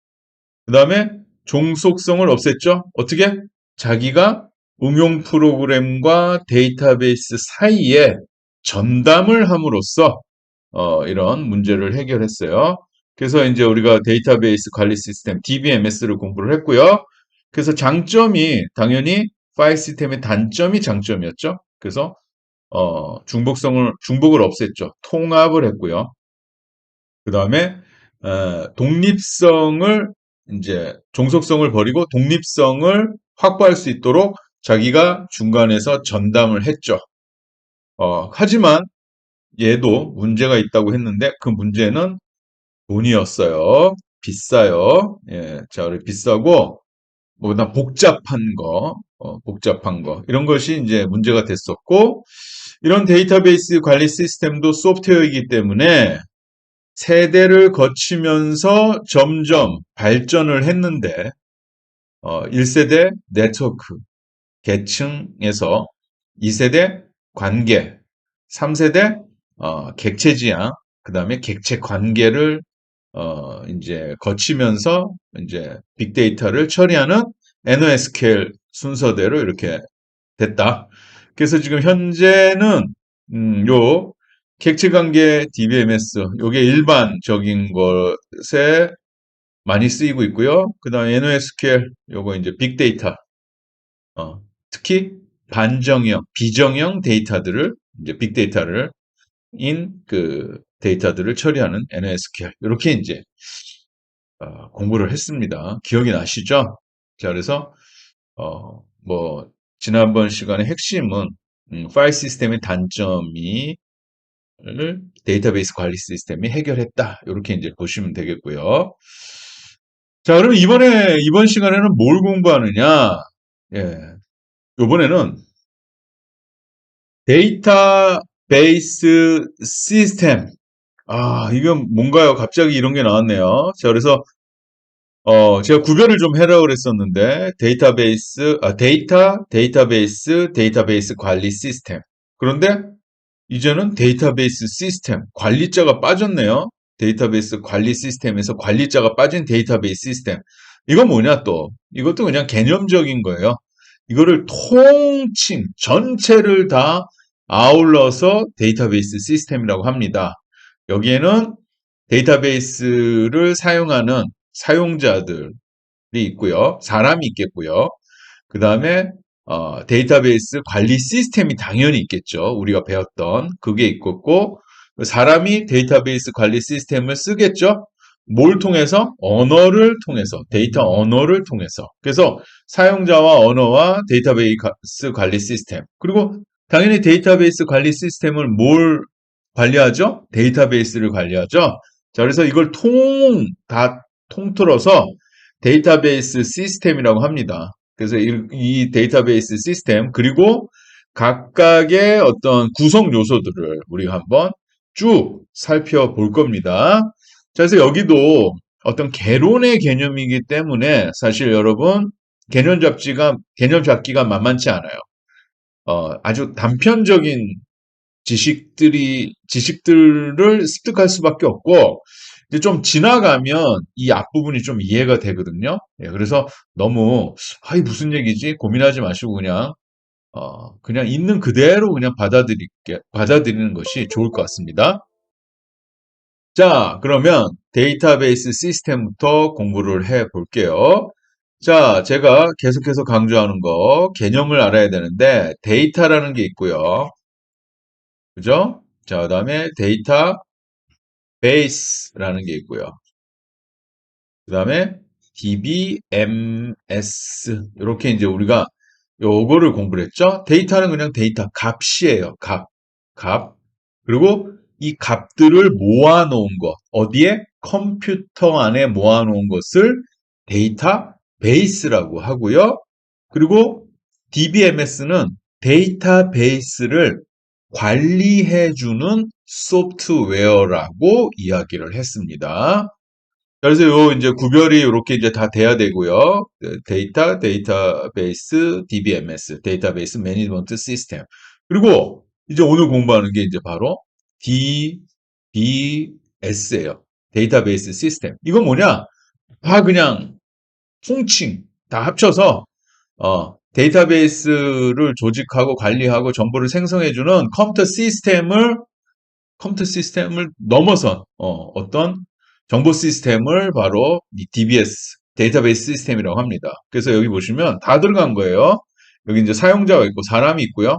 그 다음에 종속성을 없앴죠. 어떻게? 자기가 응용 프로그램과 데이터베이스 사이에 전담을 함으로써 이런 문제를 해결했어요. 그래서 이제 우리가 데이터베이스 관리 시스템 DBMS를 공부를 했고요. 그래서 장점이 당연히 파일 시스템의 단점이 장점이었죠. 그래서 중복을 없앴죠. 통합을 했고요. 그 다음에 독립성을 이제 종속성을 버리고 독립성을 확보할 수 있도록 자기가 중간에서 전담을 했죠. 하지만 얘도 문제가 있다고 했는데 그 문제는 돈이었어요. 비싸요. 예, 자, 우리 비싸고 뭐보다 복잡한 거 이런 것이 이제 문제가 됐었고 이런 데이터베이스 관리 시스템도 소프트웨어이기 때문에 세대를 거치면서 점점 발전을 했는데 1세대 네트워크 계층에서 2세대 관계, 3세대 객체 지향, 그 다음에 객체 관계를 이제 거치면서 이제 빅데이터를 처리하는 NoSQL 순서대로 이렇게 됐다. 그래서 지금 현재는 요 객체관계 DBMS 요게 일반적인 것에 많이 쓰이고 있고요. 그 다음에 NoSQL 요거 이제 빅데이터 특히 반정형, 비정형 데이터들을 이제 빅데이터를 그 데이터들을 처리하는 NoSQL 이렇게 이제 공부를 했습니다. 기억이 나시죠? 자, 그래서 뭐 지난번 시간의 핵심은 파일 시스템의 단점이 데이터베이스 관리 시스템이 해결했다. 이렇게 이제 보시면 되겠고요. 자, 그럼 이번 시간에는 뭘 공부하느냐? 예. 이번에는 데이터베이스 시스템. 이건 뭔가요? 갑자기 이런 게 나왔네요. 자, 그래서 제가 구별을 좀 해라 그랬었는데 데이터베이스 관리 시스템. 그런데 이제는 데이터베이스 시스템, 관리자가 빠졌네요. 데이터베이스 관리 시스템에서 관리자가 빠진 데이터베이스 시스템. 이건 뭐냐 또? 이것도 그냥 개념적인 거예요. 이거를 전체를 다 아울러서 데이터베이스 시스템이라고 합니다. 여기에는 데이터베이스를 사용하는 사용자들이 있고요. 사람이 있겠고요. 그 다음에 데이터베이스 관리 시스템이 당연히 있겠죠. 우리가 배웠던 그게 있겠고 사람이 데이터베이스 관리 시스템을 쓰겠죠? 뭘 통해서? 언어를 통해서, 데이터 언어를 통해서. 그래서 사용자와 언어와 데이터베이스 관리 시스템. 그리고 당연히 데이터베이스 관리 시스템을 뭘 관리하죠? 데이터베이스를 관리하죠? 자, 그래서 이걸 다 통틀어서 데이터베이스 시스템이라고 합니다. 그래서 이 데이터베이스 시스템, 그리고 각각의 어떤 구성 요소들을 우리가 한번 쭉 살펴볼 겁니다. 자, 그래서 여기도 어떤 개론의 개념이기 때문에 사실 여러분 개념 잡기가 만만치 않아요. 아주 단편적인 지식들을 습득할 수밖에 없고, 이제 좀 지나가면 이 앞부분이 좀 이해가 되거든요. 예, 그래서 너무, 이 무슨 얘기지? 고민하지 마시고 그냥 있는 그대로 그냥 받아들이는 것이 좋을 것 같습니다. 자, 그러면 데이터베이스 시스템부터 공부를 해 볼게요. 자, 제가 계속해서 강조하는 거, 개념을 알아야 되는데, 데이터라는 게 있고요. 그죠? 자, 그다음에 데이터베이스라는 게 있고요. 그다음에 DBMS 이렇게 이제 우리가 요거를 공부를 했죠. 데이터는 그냥 데이터 값이에요. 값. 그리고 이 값들을 모아놓은 것, 어디에? 컴퓨터 안에 모아놓은 것을 데이터베이스라고 하고요. 그리고 DBMS는 데이터베이스를 관리해주는 소프트웨어라고 이야기를 했습니다. 그래서 요 이제 구별이 이렇게 이제 다 돼야 되고요. 데이터베이스, DBMS, 데이터베이스 매니지먼트 시스템. 그리고 이제 오늘 공부하는 게 이제 바로 DBS예요. 데이터베이스 시스템. 이건 뭐냐? 다 그냥 통칭 다 합쳐서 데이터베이스를 조직하고 관리하고 정보를 생성해주는 컴퓨터 시스템을 넘어선 어떤 정보 시스템을 바로 이 DBS, 데이터베이스 시스템이라고 합니다. 그래서 여기 보시면 다 들어간 거예요. 여기 이제 사용자가 있고 사람이 있고요.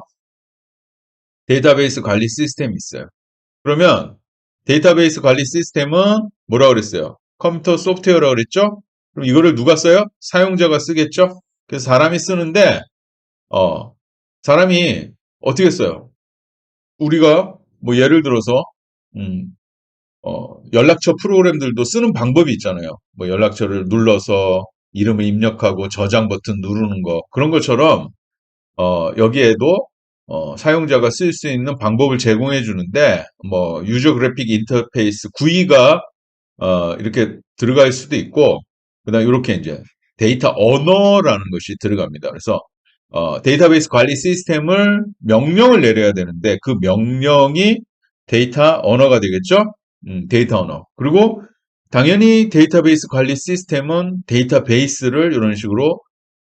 데이터베이스 관리 시스템이 있어요. 그러면 데이터베이스 관리 시스템은 뭐라고 그랬어요? 컴퓨터 소프트웨어라고 그랬죠? 그럼 이거를 누가 써요? 사용자가 쓰겠죠? 그래서 사람이 쓰는데 사람이 어떻게 써요? 우리가 뭐 예를 들어서 음, 연락처 프로그램들도 쓰는 방법이 있잖아요. 뭐 연락처를 눌러서 이름을 입력하고 저장 버튼 누르는 거. 그런 것처럼, 여기에도, 사용자가 쓸 수 있는 방법을 제공해 주는데, 뭐, 유저 그래픽 인터페이스 GUI가, 이렇게 들어갈 수도 있고, 그 다음 이렇게 이제 데이터 언어라는 것이 들어갑니다. 그래서, 데이터베이스 관리 시스템을 명령을 내려야 되는데, 그 명령이 데이터 언어가 되겠죠? 데이터 언어. 그리고 당연히 데이터베이스 관리 시스템은 데이터베이스를 이런 식으로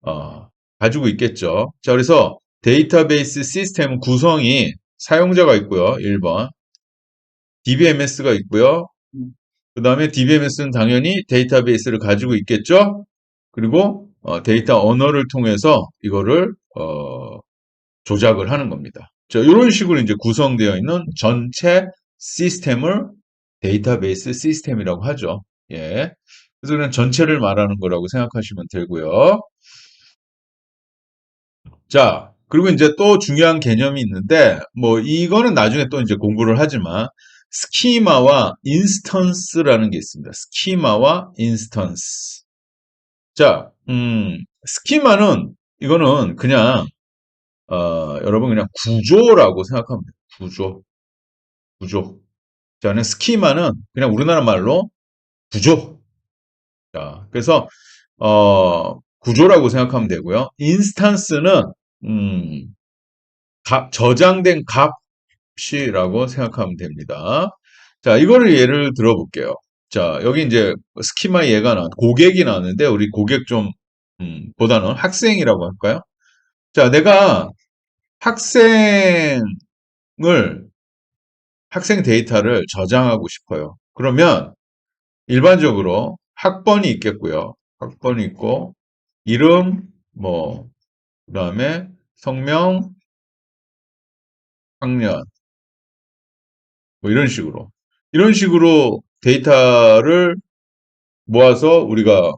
어, 가지고 있겠죠. 자, 그래서 데이터베이스 시스템 구성이 사용자가 있고요. 1번. DBMS가 있고요. 그 다음에 DBMS는 당연히 데이터베이스를 가지고 있겠죠. 그리고 데이터 언어를 통해서 이거를 조작을 하는 겁니다. 자, 이런 식으로 이제 구성되어 있는 전체 시스템을 데이터베이스 시스템이라고 하죠. 예. 그래서 그냥 전체를 말하는 거라고 생각하시면 되고요. 자, 그리고 이제 또 중요한 개념이 있는데, 뭐, 이거는 나중에 또 이제 공부를 하지만, 스키마와 인스턴스라는 게 있습니다. 스키마와 인스턴스. 자, 스키마는, 이거는 그냥, 여러분 그냥 구조라고 생각하면 돼요. 구조. 자, 그냥 스키마는 그냥 우리나라 말로 구조. 자, 그래서 구조라고 생각하면 되고요. 인스탄스는 음, 저장된 값이라고 생각하면 됩니다. 자, 이거를 예를 들어볼게요. 자, 여기 이제 스키마 예가 고객이 나왔는데 우리 고객 좀 보다는 학생이라고 할까요? 자, 내가 학생을 학생 데이터를 저장하고 싶어요. 그러면 일반적으로 학번이 있겠고요. 학번이 있고, 이름, 뭐, 그 다음에 성명, 학년, 뭐 이런 식으로 데이터를 모아서 우리가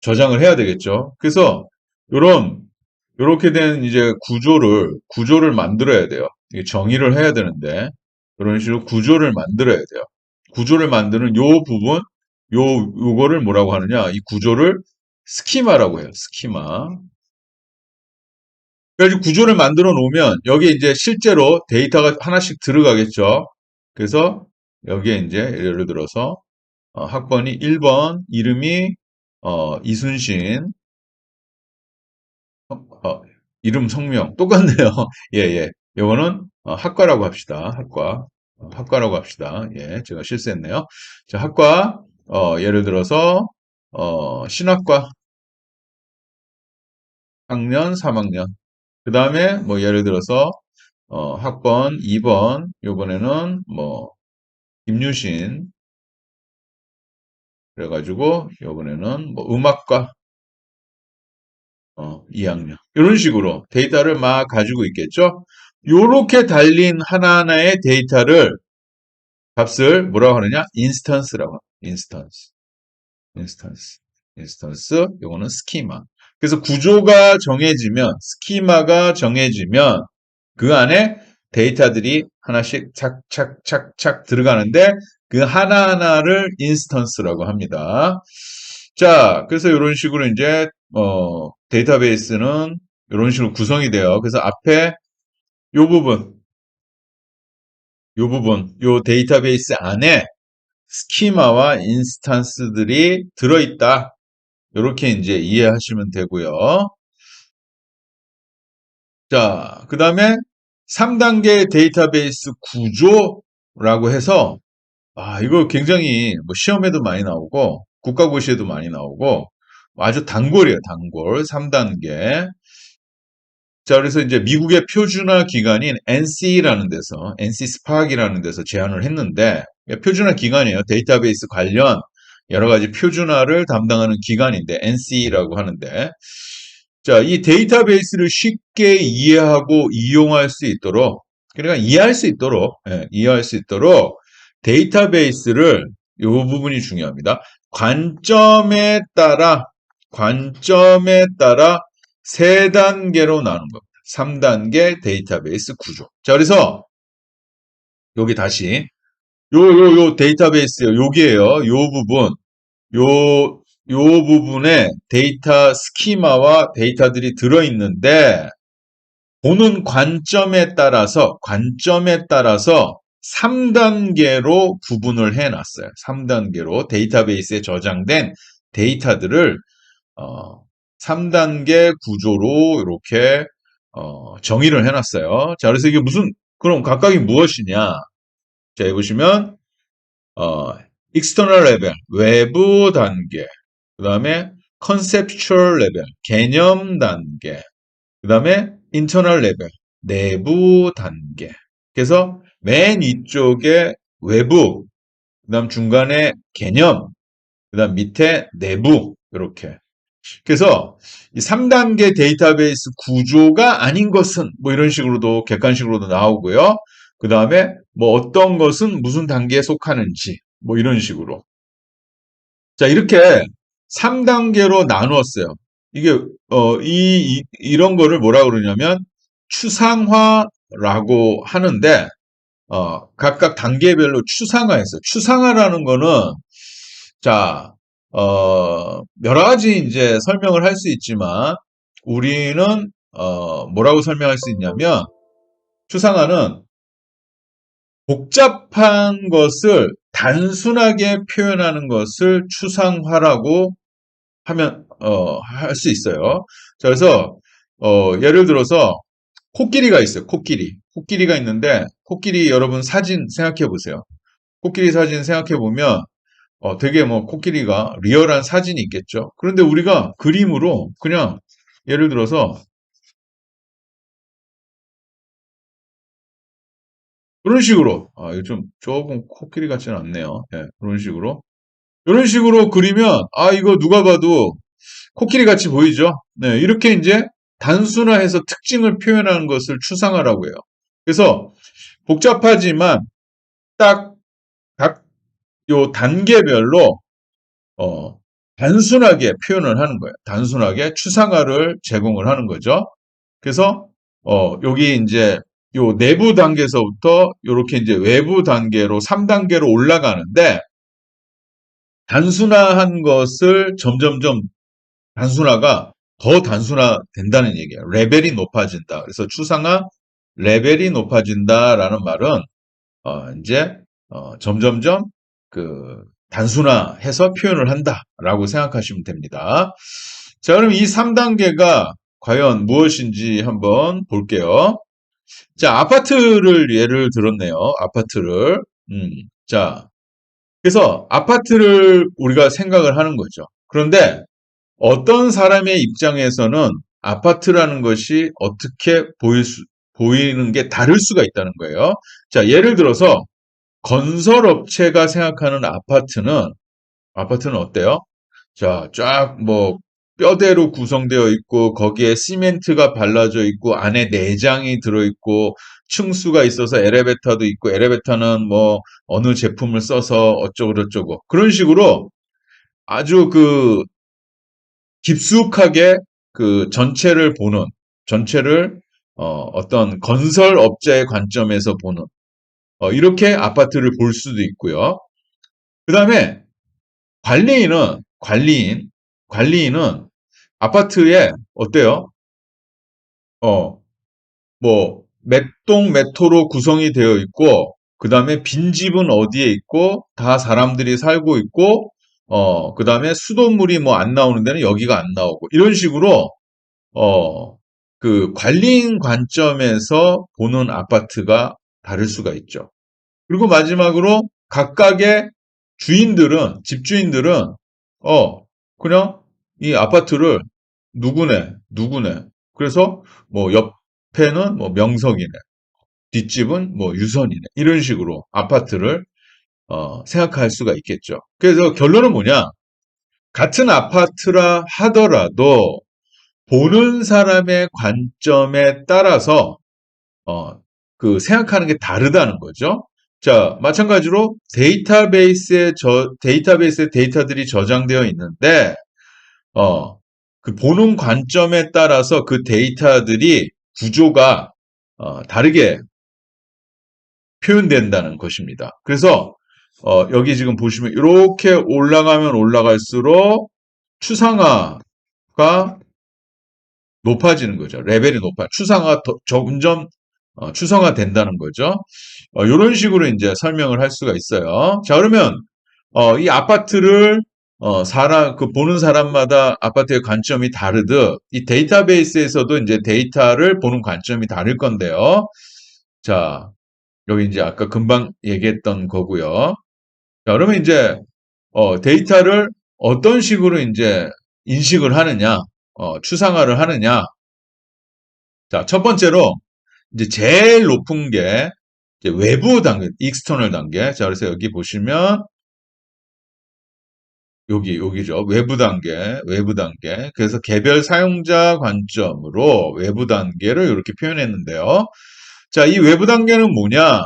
저장을 해야 되겠죠. 그래서 요런 요렇게 된 이제 구조를 만들어야 돼요. 이게 정의를 해야 되는데 이런 식으로 구조를 만들어야 돼요. 구조를 만드는 요 부분 요거를 뭐라고 하느냐? 이 구조를 스키마라고 해요. 스키마. 그래서 구조를 만들어 놓으면 여기에 이제 실제로 데이터가 하나씩 들어가겠죠. 그래서 여기에 이제 예를 들어서 학번이 1번 이름이 이순신 어, 이름 성명 똑같네요. 예, 예. 요거는 학과라고 합시다. 학과. 학과라고 합시다. 예, 제가 실수했네요. 자, 학과 예를 들어서 신학과 학년 3학년. 그다음에 뭐 예를 들어서 학번 2번 요번에는 뭐 김유신 그래가지고 요번에는 뭐 음악과 2학년. 이런 식으로 데이터를 막 가지고 있겠죠? 요렇게 달린 하나하나의 데이터를 값을 뭐라고 하느냐? 인스턴스라고 합니다. 인스턴스. 인스턴스. 요거는 스키마. 그래서 구조가 정해지면, 스키마가 정해지면 그 안에 데이터들이 하나씩 착착착착 들어가는데 그 하나하나를 인스턴스라고 합니다. 자, 그래서 이런 식으로 이제 데이터베이스는 이런 식으로 구성이 돼요. 그래서 앞에 요 부분, 요 데이터베이스 안에 스키마와 인스턴스들이 들어있다. 이렇게 이제 이해하시면 되고요. 자, 그 다음에 3단계 데이터베이스 구조라고 해서 이거 굉장히 뭐 시험에도 많이 나오고 국가고시에도 많이 나오고 아주 단골이에요, 단골. 3단계. 자, 그래서 이제 미국의 표준화 기관인 NC라는 데서, NC 스팍이라는 데서 제안을 했는데, 표준화 기관이에요. 데이터베이스 관련 여러 가지 표준화를 담당하는 기관인데, NC라고 하는데, 자, 이 데이터베이스를 쉽게 이해하고 이용할 수 있도록, 그러니까 이해할 수 있도록 데이터베이스를, 이 부분이 중요합니다. 관점에 따라 세 단계로 나눈 겁니다. 3단계 데이터베이스 구조. 자, 그래서 여기 다시 요 데이터베이스요. 여기에요. 요 부분. 요 부분에 데이터 스키마와 데이터들이 들어있는데 보는 관점에 따라서 3단계로 구분을 해놨어요. 3단계로 데이터베이스에 저장된 데이터들을 3단계 구조로 이렇게 정의를 해놨어요. 자, 그래서 이게 그럼 각각이 무엇이냐? 자, 여기 보시면 어, external level, 외부 단계, 그 다음에 conceptual level, 개념 단계, 그 다음에 internal level, 내부 단계. 그래서 맨 위쪽에 외부, 그 다음 중간에 개념, 그 다음 밑에 내부, 이렇게. 그래서 이 3단계 데이터베이스 구조가 아닌 것은 뭐 이런 식으로도 객관식으로도 나오고요. 그 다음에 뭐 어떤 것은 무슨 단계에 속하는지 뭐 이런 식으로. 자, 이렇게 3단계로 나누었어요. 이게 이런 거를 뭐라 그러냐면 추상화라고 하는데 각각 단계별로 추상화했어요. 추상화라는 거는 자, 여러 가지 이제 설명을 할 수 있지만, 우리는, 뭐라고 설명할 수 있냐면, 추상화는 복잡한 것을 단순하게 표현하는 것을 추상화라고 할 수 있어요. 자, 그래서, 예를 들어서, 코끼리가 있어요, 코끼리. 코끼리가 있는데, 코끼리 여러분 사진 생각해 보세요. 코끼리 사진 생각해 보면, 되게 뭐 코끼리가 리얼한 사진이 있겠죠. 그런데 우리가 그림으로 그냥 예를 들어서 그런 식으로 이거 좀 조금 코끼리 같지는 않네요. 예, 그런 식으로 이런 식으로 그리면 이거 누가 봐도 코끼리 같이 보이죠. 네, 이렇게 이제 단순화해서 특징을 표현하는 것을 추상화라고 해요. 그래서 복잡하지만 딱 각 요 단계별로 어, 단순하게 표현을 하는 거예요. 단순하게 추상화를 제공을 하는 거죠. 그래서 여기 이제 요 내부 단계에서부터 요렇게 이제 외부 단계로 3단계로 올라가는데 단순화한 것을 점점점 단순화가 더 단순화된다는 얘기예요. 레벨이 높아진다. 그래서 추상화 레벨이 높아진다라는 말은 이제 점점점 그 단순화해서 표현을 한다라고 생각하시면 됩니다. 자, 그럼 이 3단계가 과연 무엇인지 한번 볼게요. 자, 아파트를 예를 들었네요. 아파트를. 자, 그래서 아파트를 우리가 생각을 하는 거죠. 그런데 어떤 사람의 입장에서는 아파트라는 것이 어떻게 보이는 게 다를 수가 있다는 거예요. 자, 예를 들어서 건설업체가 생각하는 아파트는 어때요? 자, 쫙 뭐 뼈대로 구성되어 있고 거기에 시멘트가 발라져 있고 안에 내장이 들어 있고 층수가 있어서 엘리베이터도 있고 엘리베이터는 뭐 어느 제품을 써서 어쩌고 저쩌고 그런 식으로 아주 그 깊숙하게 그 전체를 어떤 건설업자의 관점에서 보는 이렇게 아파트를 볼 수도 있고요. 그 다음에 관리인은 아파트에 어때요? 어, 뭐, 몇 동 몇 호로 구성이 되어 있고, 그 다음에 빈집은 어디에 있고, 다 사람들이 살고 있고, 그 다음에 수돗물이 뭐 안 나오는 데는 여기가 안 나오고, 이런 식으로, 어, 그 관리인 관점에서 보는 아파트가 다를 수가 있죠. 그리고 마지막으로 각각의 집주인들은, 그냥 이 아파트를 누구네. 그래서 뭐 옆에는 뭐 명석이네. 뒷집은 뭐 유선이네. 이런 식으로 아파트를, 생각할 수가 있겠죠. 그래서 결론은 뭐냐? 같은 아파트라 하더라도 보는 사람의 관점에 따라서 어, 그 생각하는 게 다르다는 거죠. 자, 마찬가지로 데이터베이스에 데이터들이 저장되어 있는데, 어, 그 보는 관점에 따라서 그 데이터들이 구조가 다르게 표현된다는 것입니다. 그래서 여기 지금 보시면 이렇게 올라가면 올라갈수록 추상화가 높아지는 거죠. 레벨이 높아. 점점 추상화된다는 거죠. 이런 식으로 이제 설명을 할 수가 있어요. 자, 그러면 이 아파트를 보는 사람마다 아파트의 관점이 다르듯 이 데이터베이스에서도 이제 데이터를 보는 관점이 다를 건데요. 자, 여기 이제 아까 금방 얘기했던 거고요. 자, 그러면 이제 데이터를 어떤 식으로 이제 인식을 하느냐, 추상화를 하느냐. 자, 첫 번째로 이제 제일 높은 게 이제 외부 단계, 익스터널 단계. 자, 그래서 여기 보시면 여기죠. 외부 단계. 그래서 개별 사용자 관점으로 외부 단계를 이렇게 표현했는데요. 자, 이 외부 단계는 뭐냐?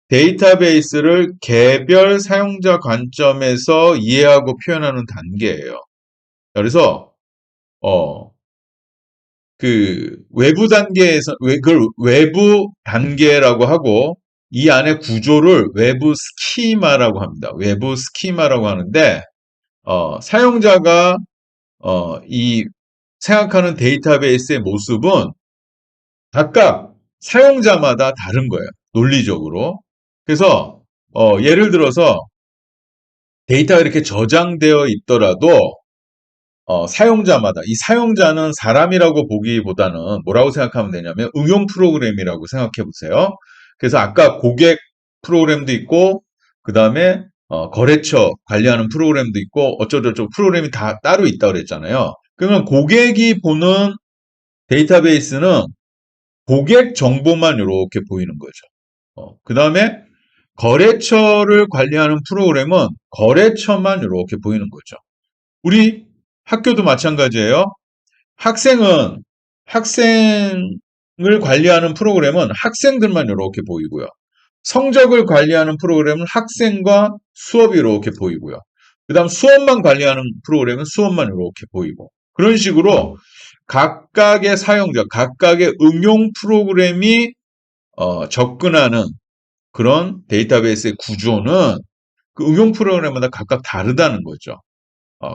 데이터베이스를 개별 사용자 관점에서 이해하고 표현하는 단계예요. 자, 그래서 어, 그 그걸 외부 단계라고 하고 이 안에 구조를 외부 스키마라고 합니다. 외부 스키마라고 하는데 사용자가 이 생각하는 데이터베이스의 모습은 각각 사용자마다 다른 거예요. 논리적으로. 그래서 예를 들어서 데이터가 이렇게 저장되어 있더라도 이 사용자는 사람이라고 보기보다는 뭐라고 생각하면 되냐면 응용 프로그램이라고 생각해 보세요. 그래서 아까 고객 프로그램도 있고, 그 다음에 거래처 관리하는 프로그램도 있고, 어쩌고저쩌고 프로그램이 다 따로 있다고 그랬잖아요. 그러면 고객이 보는 데이터베이스는 고객 정보만 이렇게 보이는 거죠. 그 다음에 거래처를 관리하는 프로그램은 거래처만 이렇게 보이는 거죠. 우리 학교도 마찬가지예요. 학생은 학생을 관리하는 프로그램은 학생들만 이렇게 보이고요. 성적을 관리하는 프로그램은 학생과 수업이 이렇게 보이고요. 그 다음 수업만 관리하는 프로그램은 수업만 이렇게 보이고. 그런 식으로 각각의 사용자, 각각의 응용 프로그램이 접근하는 그런 데이터베이스의 구조는 그 응용 프로그램마다 각각 다르다는 거죠.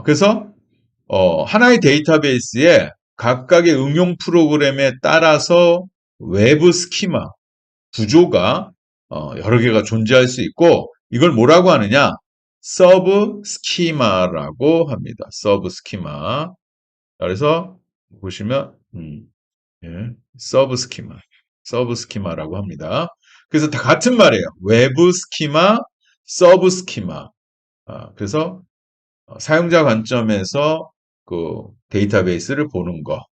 그래서 하나의 데이터베이스에 각각의 응용 프로그램에 따라서 외부 스키마, 구조가 여러 개가 존재할 수 있고 이걸 뭐라고 하느냐? 서브 스키마라고 합니다. 서브 스키마. 그래서 보시면 예, 서브 스키마. 서브 스키마라고 합니다. 그래서 다 같은 말이에요. 외부 스키마, 서브 스키마. 그래서 사용자 관점에서 그 데이터베이스를 보는 거.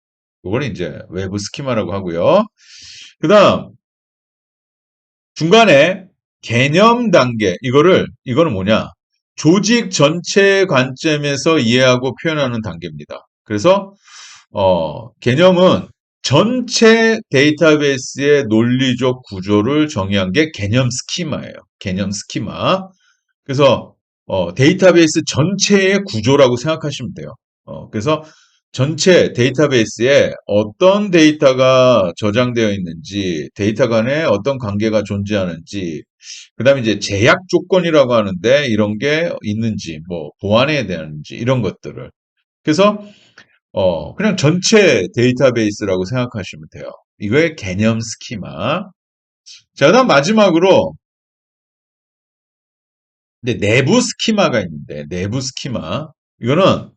그걸 이제 외부 스키마라고 하고요. 그다음 중간에 개념 단계. 이거는 뭐냐? 조직 전체 관점에서 이해하고 표현하는 단계입니다. 그래서 개념은 전체 데이터베이스의 논리적 구조를 정의한 게 개념 스키마예요. 개념 스키마. 그래서 데이터베이스 전체의 구조라고 생각하시면 돼요. 그래서 전체 데이터베이스에 어떤 데이터가 저장되어 있는지, 데이터 간에 어떤 관계가 존재하는지, 그 다음에 이제 제약 조건이라고 하는데 이런 게 있는지, 뭐 보완해야 되는지 이런 것들을. 그래서 그냥 전체 데이터베이스라고 생각하시면 돼요. 이거의 개념 스키마. 자, 그다음 마지막으로 근데 내부 스키마가 있는데 내부 스키마 이거는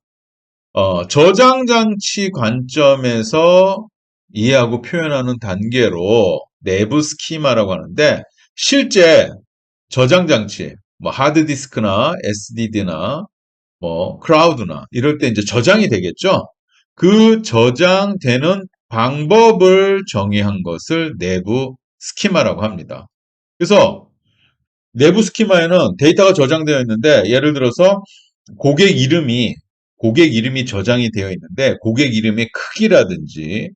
저장 장치 관점에서 이해하고 표현하는 단계로 내부 스키마라고 하는데 실제 저장 장치 뭐 하드디스크나 SSD나 뭐 클라우드나 이럴 때 이제 저장이 되겠죠. 그 저장되는 방법을 정의한 것을 내부 스키마라고 합니다. 그래서 내부 스키마에는 데이터가 저장되어 있는데 예를 들어서 고객 이름이 고객 이름이 저장이 되어 있는데 고객 이름의 크기라든지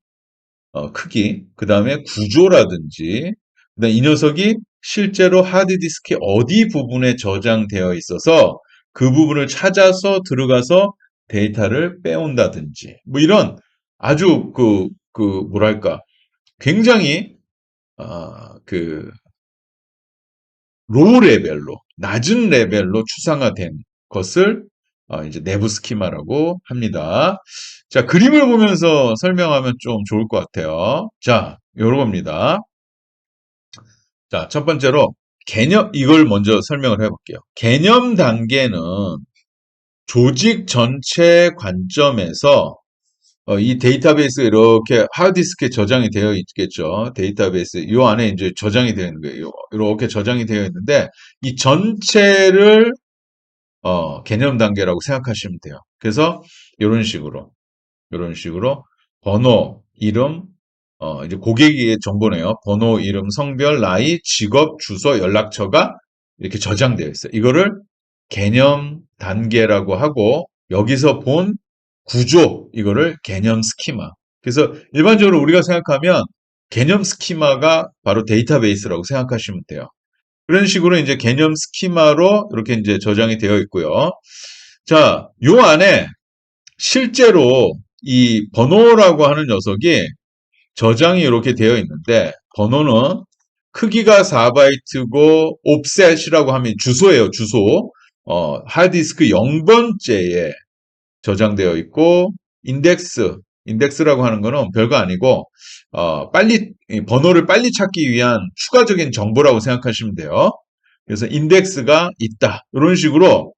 크기, 그 다음에 구조라든지, 그다음에 이 녀석이 실제로 하드디스크의 어디 부분에 저장되어 있어서 그 부분을 찾아서 들어가서 데이터를 빼온다든지, 뭐 이런 아주 뭐랄까, 굉장히, 그, 로우 레벨로, 낮은 레벨로 추상화된 것을 이제 내부 스키마라고 합니다. 자, 그림을 보면서 설명하면 좀 좋을 것 같아요. 자, 요런 겁니다. 자, 첫 번째로 이걸 먼저 설명을 해볼게요. 개념 단계는 조직 전체 관점에서 이 데이터베이스가 이렇게 하드디스크에 저장이 되어 있겠죠. 데이터베이스. 이 안에 이제 저장이 되어 있는 거예요. 이렇게 저장이 되어 있는데 이 전체를 개념 단계라고 생각하시면 돼요. 그래서 이런 식으로 번호, 이름, 이제 고객의 정보네요. 번호, 이름, 성별, 나이, 직업, 주소, 연락처가 이렇게 저장되어 있어요. 이거를 개념 단계라고 하고 여기서 본 구조, 이거를 개념 스키마. 그래서 일반적으로 우리가 생각하면 개념 스키마가 바로 데이터베이스라고 생각하시면 돼요. 그런 식으로 이제 개념 스키마로 이렇게 이제 저장이 되어 있고요. 자, 요 안에 실제로 이 번호라고 하는 녀석이 저장이 이렇게 되어 있는데 번호는 크기가 4바이트고 옵셋이라고 하면 주소예요, 주소. 하드디스크 0번째에 저장되어 있고 인덱스라고 하는 거는 별거 아니고 번호를 빨리 찾기 위한 추가적인 정보라고 생각하시면 돼요. 그래서 인덱스가 있다. 이런 식으로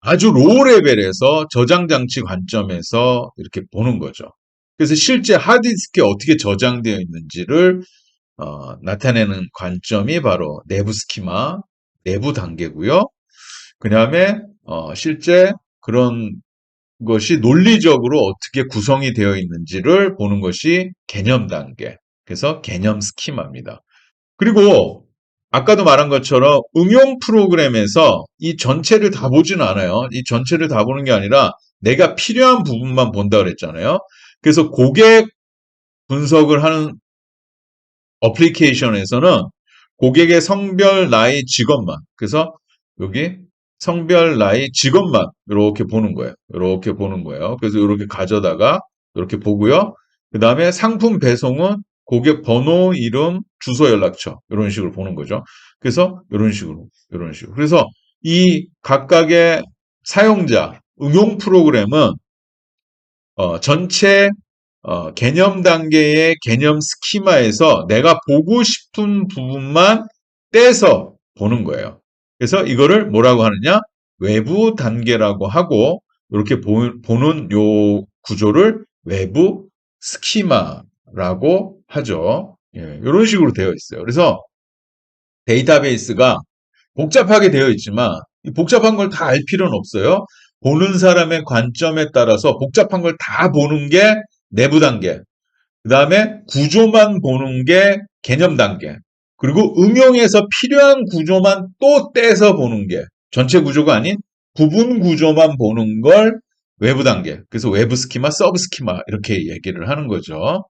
아주 로우 레벨에서 저장 장치 관점에서 이렇게 보는 거죠. 그래서 실제 하드디스크에 어떻게 저장되어 있는지를 나타내는 관점이 바로 내부 스키마, 내부 단계고요. 그 다음에 실제 그런 것이 논리적으로 어떻게 구성이 되어 있는지를 보는 것이 개념 단계. 그래서 개념 스키마입니다. 그리고 아까도 말한 것처럼 응용 프로그램에서 이 전체를 다 보지는 않아요. 이 전체를 다 보는 게 아니라 내가 필요한 부분만 본다 그랬잖아요. 그래서 고객 분석을 하는 어플리케이션에서는 고객의 성별, 나이, 직업만. 그래서 여기 성별, 나이, 직업만 이렇게 보는 거예요. 이렇게 보는 거예요. 그래서 이렇게 가져다가 이렇게 보고요. 그 다음에 상품 배송은 고객 번호, 이름, 주소, 연락처 이런 식으로 보는 거죠. 그래서 이런 식으로, 이런 식으로. 그래서 이 각각의 사용자 응용 프로그램은 전체 개념 단계의 개념 스키마에서 내가 보고 싶은 부분만 떼서 보는 거예요. 그래서 이거를 뭐라고 하느냐? 외부 단계라고 하고 이렇게 보는 요 구조를 외부 스키마라고 하죠. 예, 이런 식으로 되어 있어요. 그래서 데이터베이스가 복잡하게 되어 있지만 이 복잡한 걸 다 알 필요는 없어요. 보는 사람의 관점에 따라서 복잡한 걸 다 보는 게 내부 단계, 그 다음에 구조만 보는 게 개념 단계, 그리고 응용해서 필요한 구조만 또 떼서 보는 게 전체 구조가 아닌 부분 구조만 보는 걸 외부 단계. 그래서 외부 스키마, 서브 스키마 이렇게 얘기를 하는 거죠.